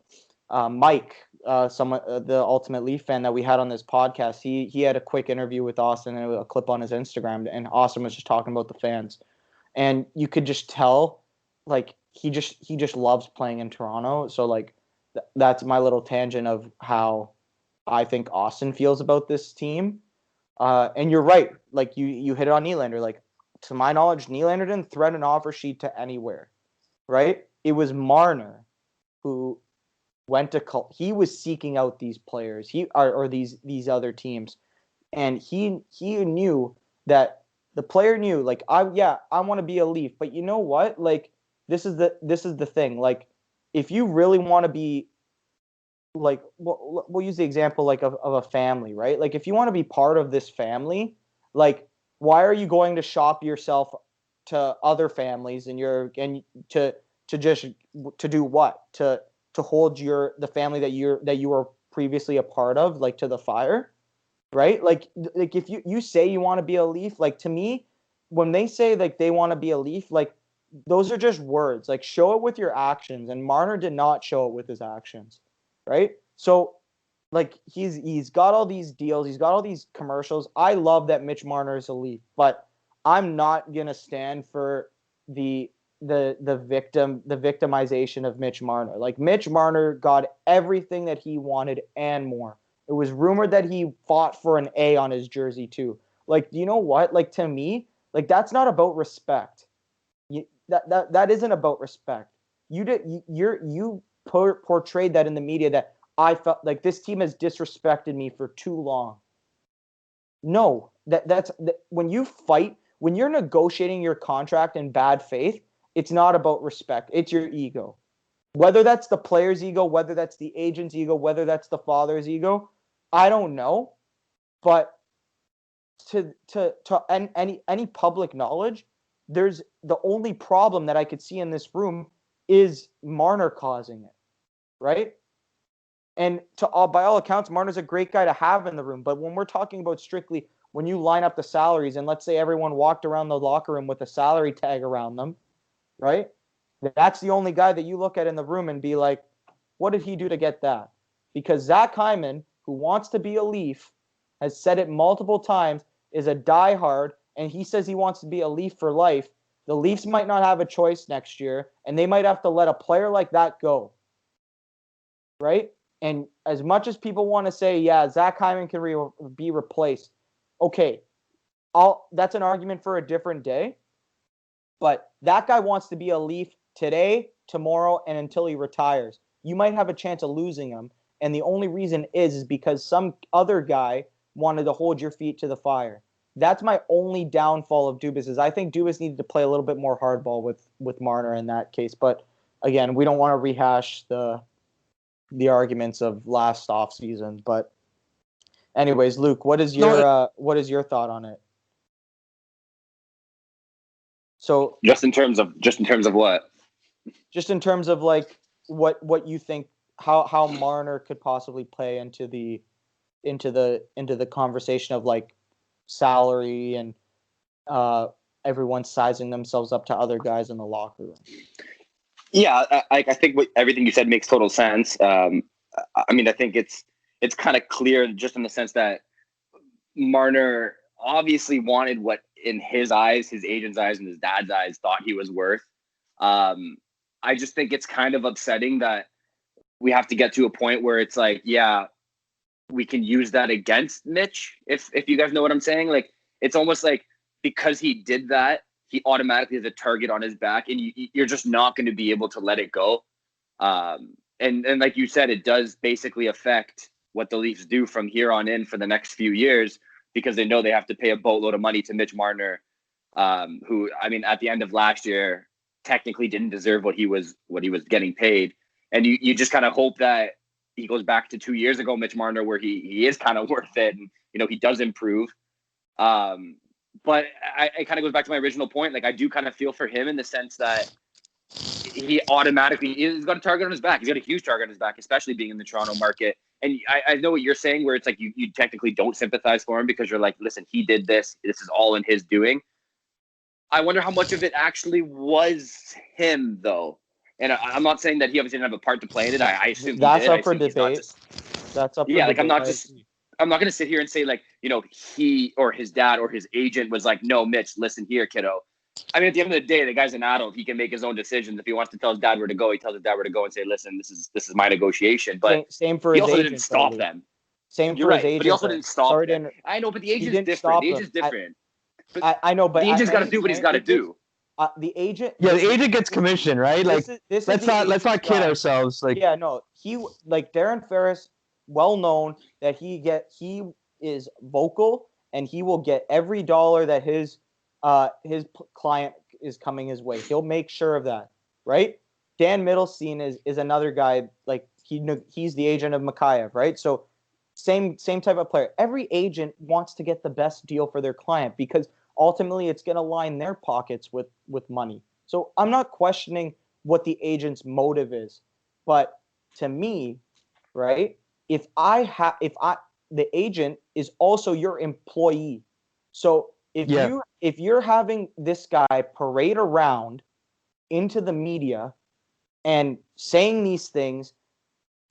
Mike, the Ultimate Leaf fan that we had on this podcast. He had a quick interview with Austin and a clip on his Instagram, and Austin was just talking about the fans, and you could just tell, like he just loves playing in Toronto. So like that's my little tangent of how I think Austin feels about this team. And you're right, like you hit it on Nylander. Like to my knowledge, Nylander didn't threaten an offer sheet to anywhere. Right? It was Marner who went to he was seeking out these players, or these other teams, and he knew that the player knew, like, I want to be a Leaf, but you know what? Like this is the thing. Like if you really want to be, like, we'll use the example like of a family, right? Like if you want to be part of this family, like why are you going to shop yourself to other families and to do what? To hold the family that you were previously a part of, like, to the fire, right? Like if you say you want to be a Leaf, like to me, when they say like they want to be a Leaf, like those are just words. Like show it with your actions, and Marner did not show it with his actions, right? So like he's got all these deals, he's got all these commercials. I love that Mitch Marner is a Leaf, but I'm not gonna stand for the victimization of Mitch Marner. Like Mitch Marner got everything that he wanted and more. It was rumored that he fought for an A on his jersey too. Like, you know what? Like to me, like that's not about respect. That isn't about respect. You portrayed that in the media, that I felt like this team has disrespected me for too long. No, that's when you fight, when you're negotiating your contract in bad faith, it's not about respect. It's your ego. Whether that's the player's ego, whether that's the agent's ego, whether that's the father's ego, I don't know. But to any public knowledge, there's the only problem that I could see in this room is Marner causing it, right? And by all accounts, Marner's a great guy to have in the room. But when we're talking about strictly when you line up the salaries, and let's say everyone walked around the locker room with a salary tag around them, right? That's the only guy that you look at in the room and be like, what did he do to get that? Because Zach Hyman, who wants to be a Leaf, has said it multiple times, is a diehard, and he says he wants to be a Leaf for life. The Leafs might not have a choice next year, and they might have to let a player like that go, right? And as much as people want to say, yeah, Zach Hyman can be replaced, okay, that's an argument for a different day. But that guy wants to be a Leaf today, tomorrow, and until he retires. You might have a chance of losing him, and the only reason is because some other guy wanted to hold your feet to the fire. That's my only downfall of Dubas, is I think Dubas needed to play a little bit more hardball with Marner in that case. But again, we don't want to rehash the arguments of last offseason. But anyways, Luke, what is your thought on it? So just in terms of what? Just in terms of like what you think, how Marner could possibly play into the conversation of like salary and everyone sizing themselves up to other guys in the locker room. Yeah, I think everything you said makes total sense. I mean, I think it's kind of clear, just in the sense that Marner obviously wanted what, in his eyes, his agent's eyes, and his dad's eyes, thought he was worth. I just think it's kind of upsetting that we have to get to a point where it's like, yeah, we can use that against Mitch, if you guys know what I'm saying. Like, it's almost like because he did that, he automatically has a target on his back, and you're just not going to be able to let it go. And like you said, it does basically affect what the Leafs do from here on in for the next few years, because they know they have to pay a boatload of money to Mitch Marner, who, I mean, at the end of last year, technically didn't deserve what he was getting paid. And you just kind of hope that he goes back to 2 years ago, Mitch Marner, where he is kind of worth it, and he does improve. But it kind of goes back to my original point. Like, I do kind of feel for him in the sense that he's got a target on his back. He's got a huge target on his back, especially being in the Toronto market. And I know what you're saying, where it's like you technically don't sympathize for him because you're like, listen, he did this. This is all in his doing. I wonder how much of it actually was him, though. And I'm not saying that he obviously didn't have a part to play in it. I assume that's he did. up for debate. That's up for debate. debate. I'm not going to sit here and say, like, he or his dad or his agent was like, no, Mitch, listen here, kiddo. I mean, at the end of the day, the guy's an adult. He can make his own decisions. If he wants to tell his dad where to go, he tells his dad where to go and say, listen, this is my negotiation. But same for his agent. He also didn't stop them. Same for his agent. But he also didn't stop them. I know, but the agent's different. The agent's different. I know, but the agent's got to do what he's got to do. The agent. Yeah, the agent gets commission, right? Like, let's not kid ourselves. Like, yeah, no, Darren Ferris, well known that he is vocal and he will get every dollar that his client is coming his way. He'll make sure of that, right? Dan Middlestein is another guy, like he's the agent of Mikheyev, right? So same type of player. Every agent wants to get the best deal for their client because ultimately it's going to line their pockets with money. So I'm not questioning what the agent's motive is, but to me, right, if the agent is also your employee. So if you're having this guy parade around into the media and saying these things,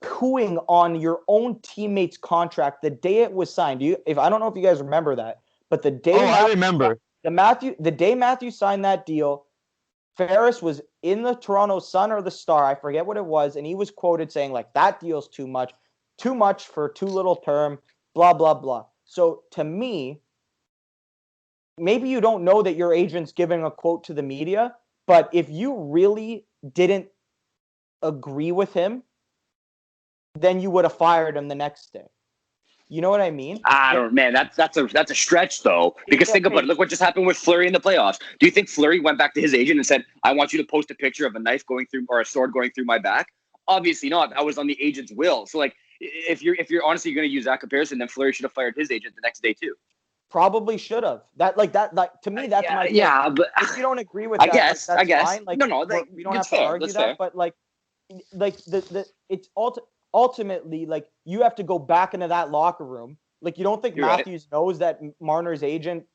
cooing on your own teammate's contract the day it was signed. I don't know if you guys remember that, but the day I remember. The day Matthew signed that deal, Ferris was in the Toronto Sun or the Star, I forget what it was, and he was quoted saying, like, that deal's too much for too little term, blah, blah, blah. So to me, maybe you don't know that your agent's giving a quote to the media, but if you really didn't agree with him, then you would have fired him the next day. You know what I mean? That's a stretch though. Because think about it. Look what just happened with Fleury in the playoffs. Do you think Fleury went back to his agent and said, I want you to post a picture of a knife going through or a sword going through my back? Obviously not. That was on the agent's will. So like if you're honestly going to use that comparison, then Fleury should have fired his agent the next day too. Probably should have. That to me, that's my thing. Yeah, but if you don't agree with that, that's fine. Like, no, we don't have to argue that. But it's ultimately, like, you have to go back into that locker room. Like, you don't think Matthews knows that Marner's agent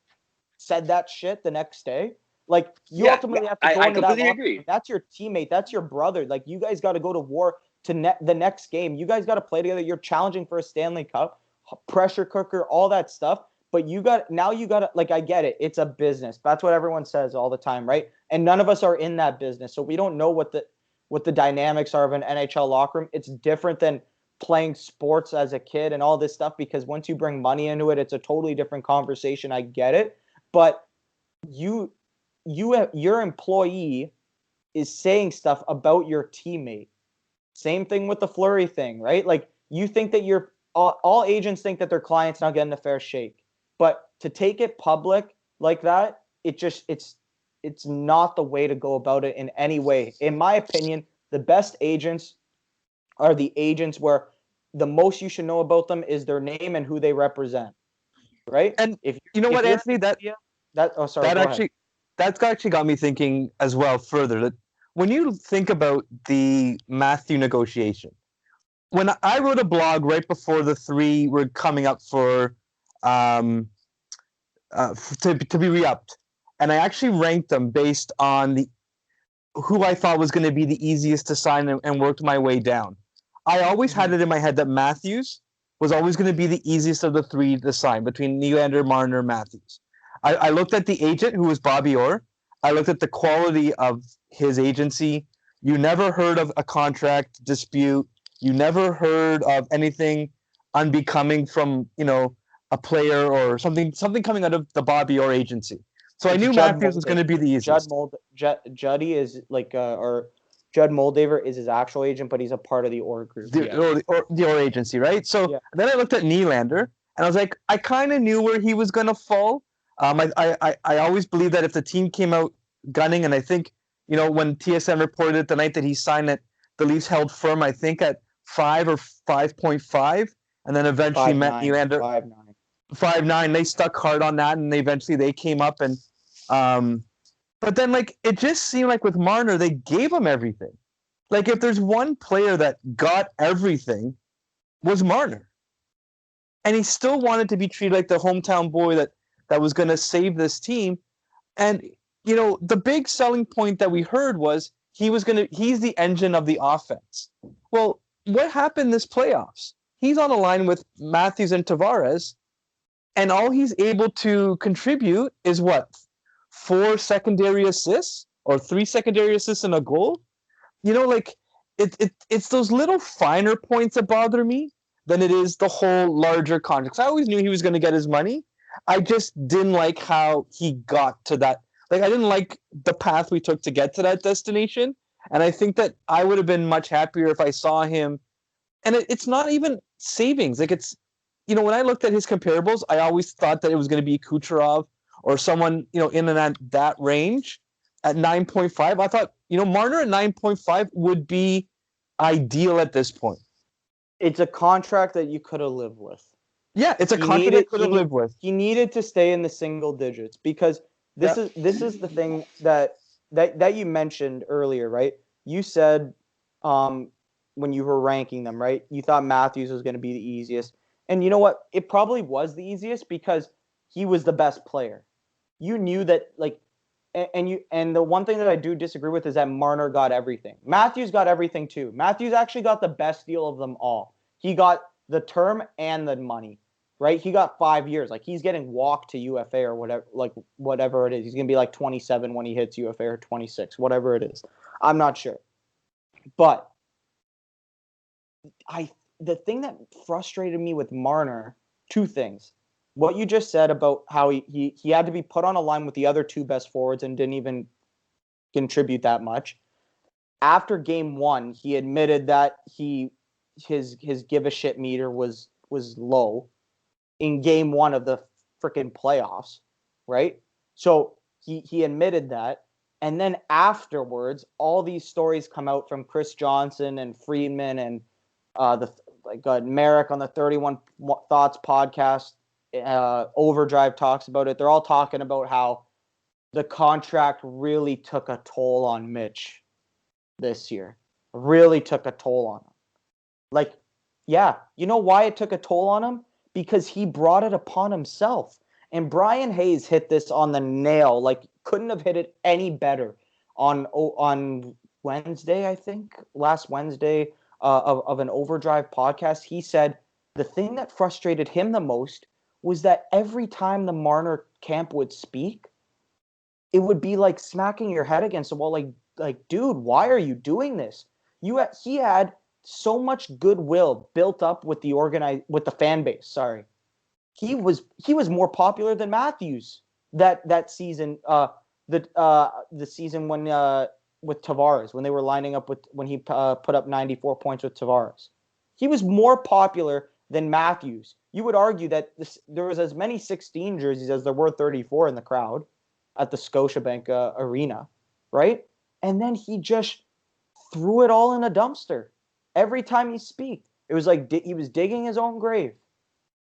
said that shit the next day? Like, you ultimately have to go into that locker room. That's your teammate. That's your brother. Like, you guys got to go to war to the next game. You guys got to play together. You're challenging for a Stanley Cup, pressure cooker, all that stuff. But like, I get it. It's a business. That's what everyone says all the time, right? And none of us are in that business. So we don't know what the dynamics are of an NHL locker room. It's different than playing sports as a kid and all this stuff, because once you bring money into it, it's a totally different conversation. I get it. But your employee is saying stuff about your teammate. Same thing with the Fleury thing, right? Like, you think that all agents think that their client's not getting a fair shake. But to take it public like that, it's not the way to go about it in any way. In my opinion, the best agents are the agents where the most you should know about them is their name and who they represent, right? And Anthony, that's actually got me thinking as well further. That when you think about the Matthew negotiation, when I wrote a blog right before the three were coming up for to be re-upped, and I actually ranked them based on who I thought was going to be the easiest to sign and worked my way down. I always had it in my head that Matthews was always going to be the easiest of the three to sign between Nylander, Marner, Matthews. I looked at the agent, who was Bobby Orr. I looked at the quality of his agency. You never heard of a contract dispute. You never heard of anything unbecoming from, a player or something coming out of the Bobby Orr agency. So I knew Judd Matthews was going to be the easiest. Juddy is like or Judd Moldaver is his actual agent, but he's a part of the Orr group. The Orr agency, right? So then I looked at Nylander, and I was like, I kind of knew where he was going to fall. I always believed that if the team came out gunning, and I think, when TSN reported the night that he signed it, the Leafs held firm, I think, at 5 or 5.5, and then eventually met Nylander 5.9. They stuck hard on that, and they came up, and but then it just seemed like with Marner, they gave him everything. Like if there's one player that got everything, was Marner, and he still wanted to be treated like the hometown boy that was going to save this team. And the big selling point that we heard was he's the engine of the offense. Well, what happened this playoffs? He's on a line with Matthews and Tavares, and all he's able to contribute is what? 4 secondary assists or 3 secondary assists and a goal? It's those little finer points that bother me than it is the whole larger contract. I always knew he was going to get his money. I just didn't like how he got to that. I didn't like the path we took to get to that destination. And I think that I would have been much happier if I saw him. And it's not even savings. When I looked at his comparables, I always thought that it was going to be Kucherov or someone, in and that range at 9.5. I thought, Marner at 9.5 would be ideal at this point. It's a contract that you could have lived with. Yeah, it's a contract I could have lived with. He needed to stay in the single digits because this is the thing that you mentioned earlier, right? You said when you were ranking them, right? You thought Matthews was going to be the easiest. And you know what? It probably was the easiest because he was the best player. You knew that, and the one thing that I do disagree with is that Marner got everything. Matthews got everything too. Matthews actually got the best deal of them all. He got the term and the money, right? He got 5 years. He's getting walked to UFA or whatever it is. He's going to be 27 when he hits UFA or 26, whatever it is. I'm not sure. But the thing that frustrated me with Marner, 2 things. What you just said about how he had to be put on a line with the other 2 best forwards and didn't even contribute that much. After game 1, he admitted that his give a shit meter was low in game 1 of the freaking playoffs, right? So he admitted that. And then afterwards, all these stories come out from Chris Johnson and Friedman and Merrick on the 31 Thoughts podcast. Overdrive talks about it. They're all talking about how the contract really took a toll on Mitch this year. Really took a toll on him. You know why it took a toll on him? Because he brought it upon himself. And Brian Hayes hit this on the nail. Couldn't have hit it any better on Wednesday, I think, last Wednesday of an Overdrive podcast. He said the thing that frustrated him the most was that every time the Marner camp would speak, it would be like smacking your head against the wall. Dude, why are you doing this? He had so much goodwill built up with the fan base. Sorry, he was more popular than Matthews that season. The season when with Tavares, when they were lining up when he put up 94 points with Tavares, he was more popular than Matthews. You would argue that there was as many 16 jerseys as there were 34 in the crowd at the Scotiabank Arena, right? And then he just threw it all in a dumpster. Every time he speak, it was like he was digging his own grave.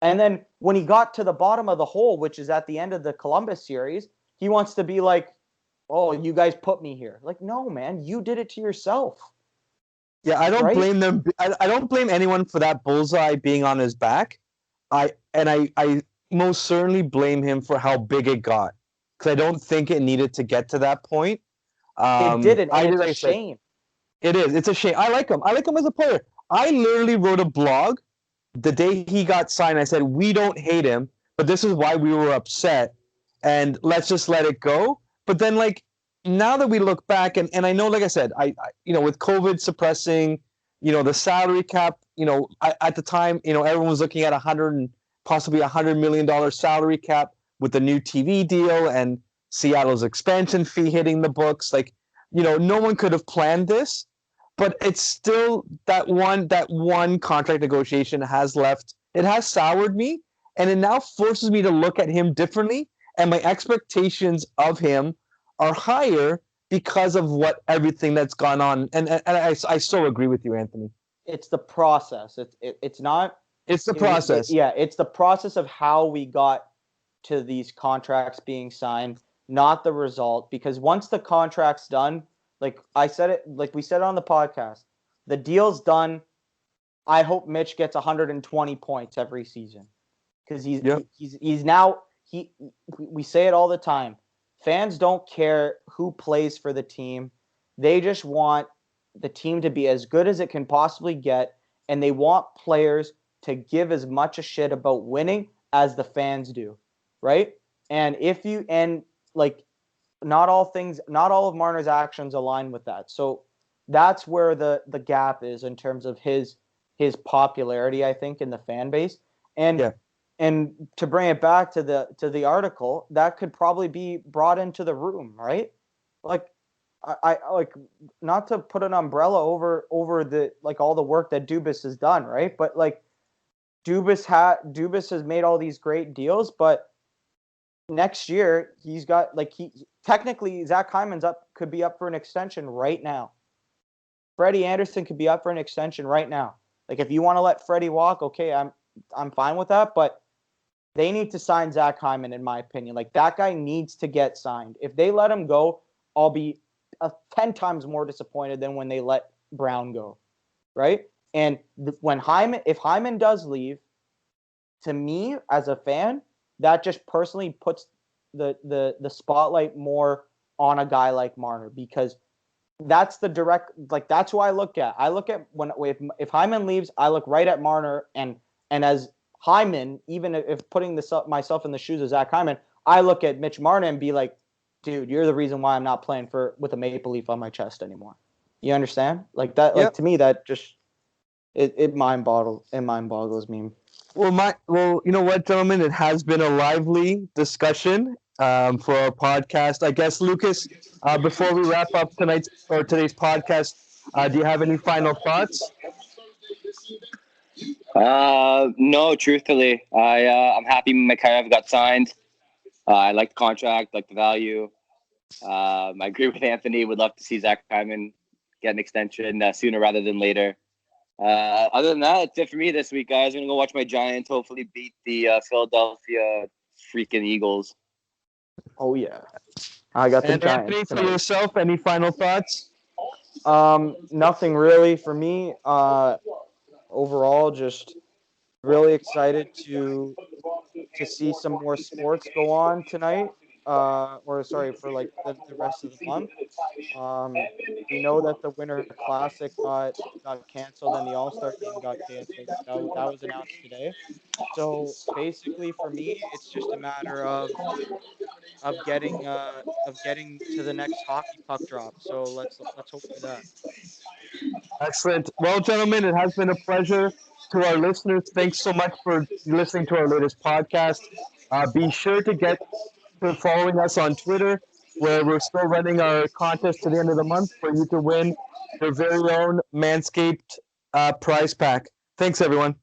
And then when he got to the bottom of the hole, which is at the end of the Columbus series, he wants to be like, oh, you guys put me here. No, man, you did it to yourself. Yeah, I don't blame them. I don't blame anyone for that bullseye being on his back. I most certainly blame him for how big it got, because I don't think it needed to get to that point. It didn't. It's a shame. It is. It's a shame. I like him. I like him as a player. I literally wrote a blog the day he got signed. I said, we don't hate him, but this is why we were upset, and let's just let it go. But then, now that we look back, and I know, like I said, I with COVID suppressing, the salary cap, at the time, everyone was looking at possibly $100 million salary cap with the new TV deal and Seattle's expansion fee hitting the books. Like, no one could have planned this, but it's still that one contract negotiation has left. It has soured me, and it now forces me to look at him differently, and my expectations of him are higher because of everything that's gone on. And I so agree with you, Anthony. It's the process. It's not. It's the process. It's the process of how we got to these contracts being signed, not the result. Because once the contract's done, like we said it on the podcast, the deal's done. I hope Mitch gets 120 points every season because he's now. We say it all the time. Fans don't care who plays for the team. They just want the team to be as good as it can possibly get, and they want players to give as much a shit about winning as the fans do, right? And not all of Marner's actions align with that. So that's where the gap is in terms of his popularity, I think, in the fan base. And to bring it back to the article, that could probably be brought into the room, right? Like, I like, not to put an umbrella over the all the work that Dubas has done, right? But like, Dubas has made all these great deals, but next year he's got technically Zach Hyman's could be up for an extension right now. Freddie Anderson could be up for an extension right now. Like, if you want to let Freddie walk, okay, I'm fine with that, but they need to sign Zach Hyman, in my opinion. Like, that guy needs to get signed. If they let him go, I'll be 10 times more disappointed than when they let Brown go, right? And if Hyman does leave, to me as a fan, that just personally puts the spotlight more on a guy like Marner, because that's the direct, that's who I look at. I look at if Hyman leaves, I look right at Marner, and as Hyman, even if putting myself in the shoes of Zach Hyman, I look at Mitch Marner and be like, dude, you're the reason why I'm not playing with a maple leaf on my chest anymore. You understand? Like that. Yep. Like, to me, that just it mind boggles me. Well, you know what, gentlemen? It has been a lively discussion for our podcast. I guess, Lucas, before we wrap up today's podcast, do you have any final thoughts? No, truthfully, I'm happy Mikheyev got signed. I like the contract, like the value. I agree with Anthony. Would love to see Zach Hyman get an extension sooner rather than later. Other than that, that's it for me this week, guys. I'm gonna go watch my Giants hopefully beat the Philadelphia freaking Eagles. Oh yeah, I got the and Giants. Anthony, for yourself, any final thoughts? Nothing really for me. Overall, just really excited to see some more sports go on tonight. For the rest of the month. We know that the Winter Classic got canceled and the All-Star game got canceled. That was announced today. So basically, for me, it's just a matter of getting to the next hockey puck drop. So let's hope for that. Excellent. Well, gentlemen, it has been a pleasure. To our listeners, thanks so much for listening to our latest podcast. Be sure to get to following us on Twitter, where we're still running our contest to the end of the month for you to win your very own Manscaped prize pack. Thanks, everyone.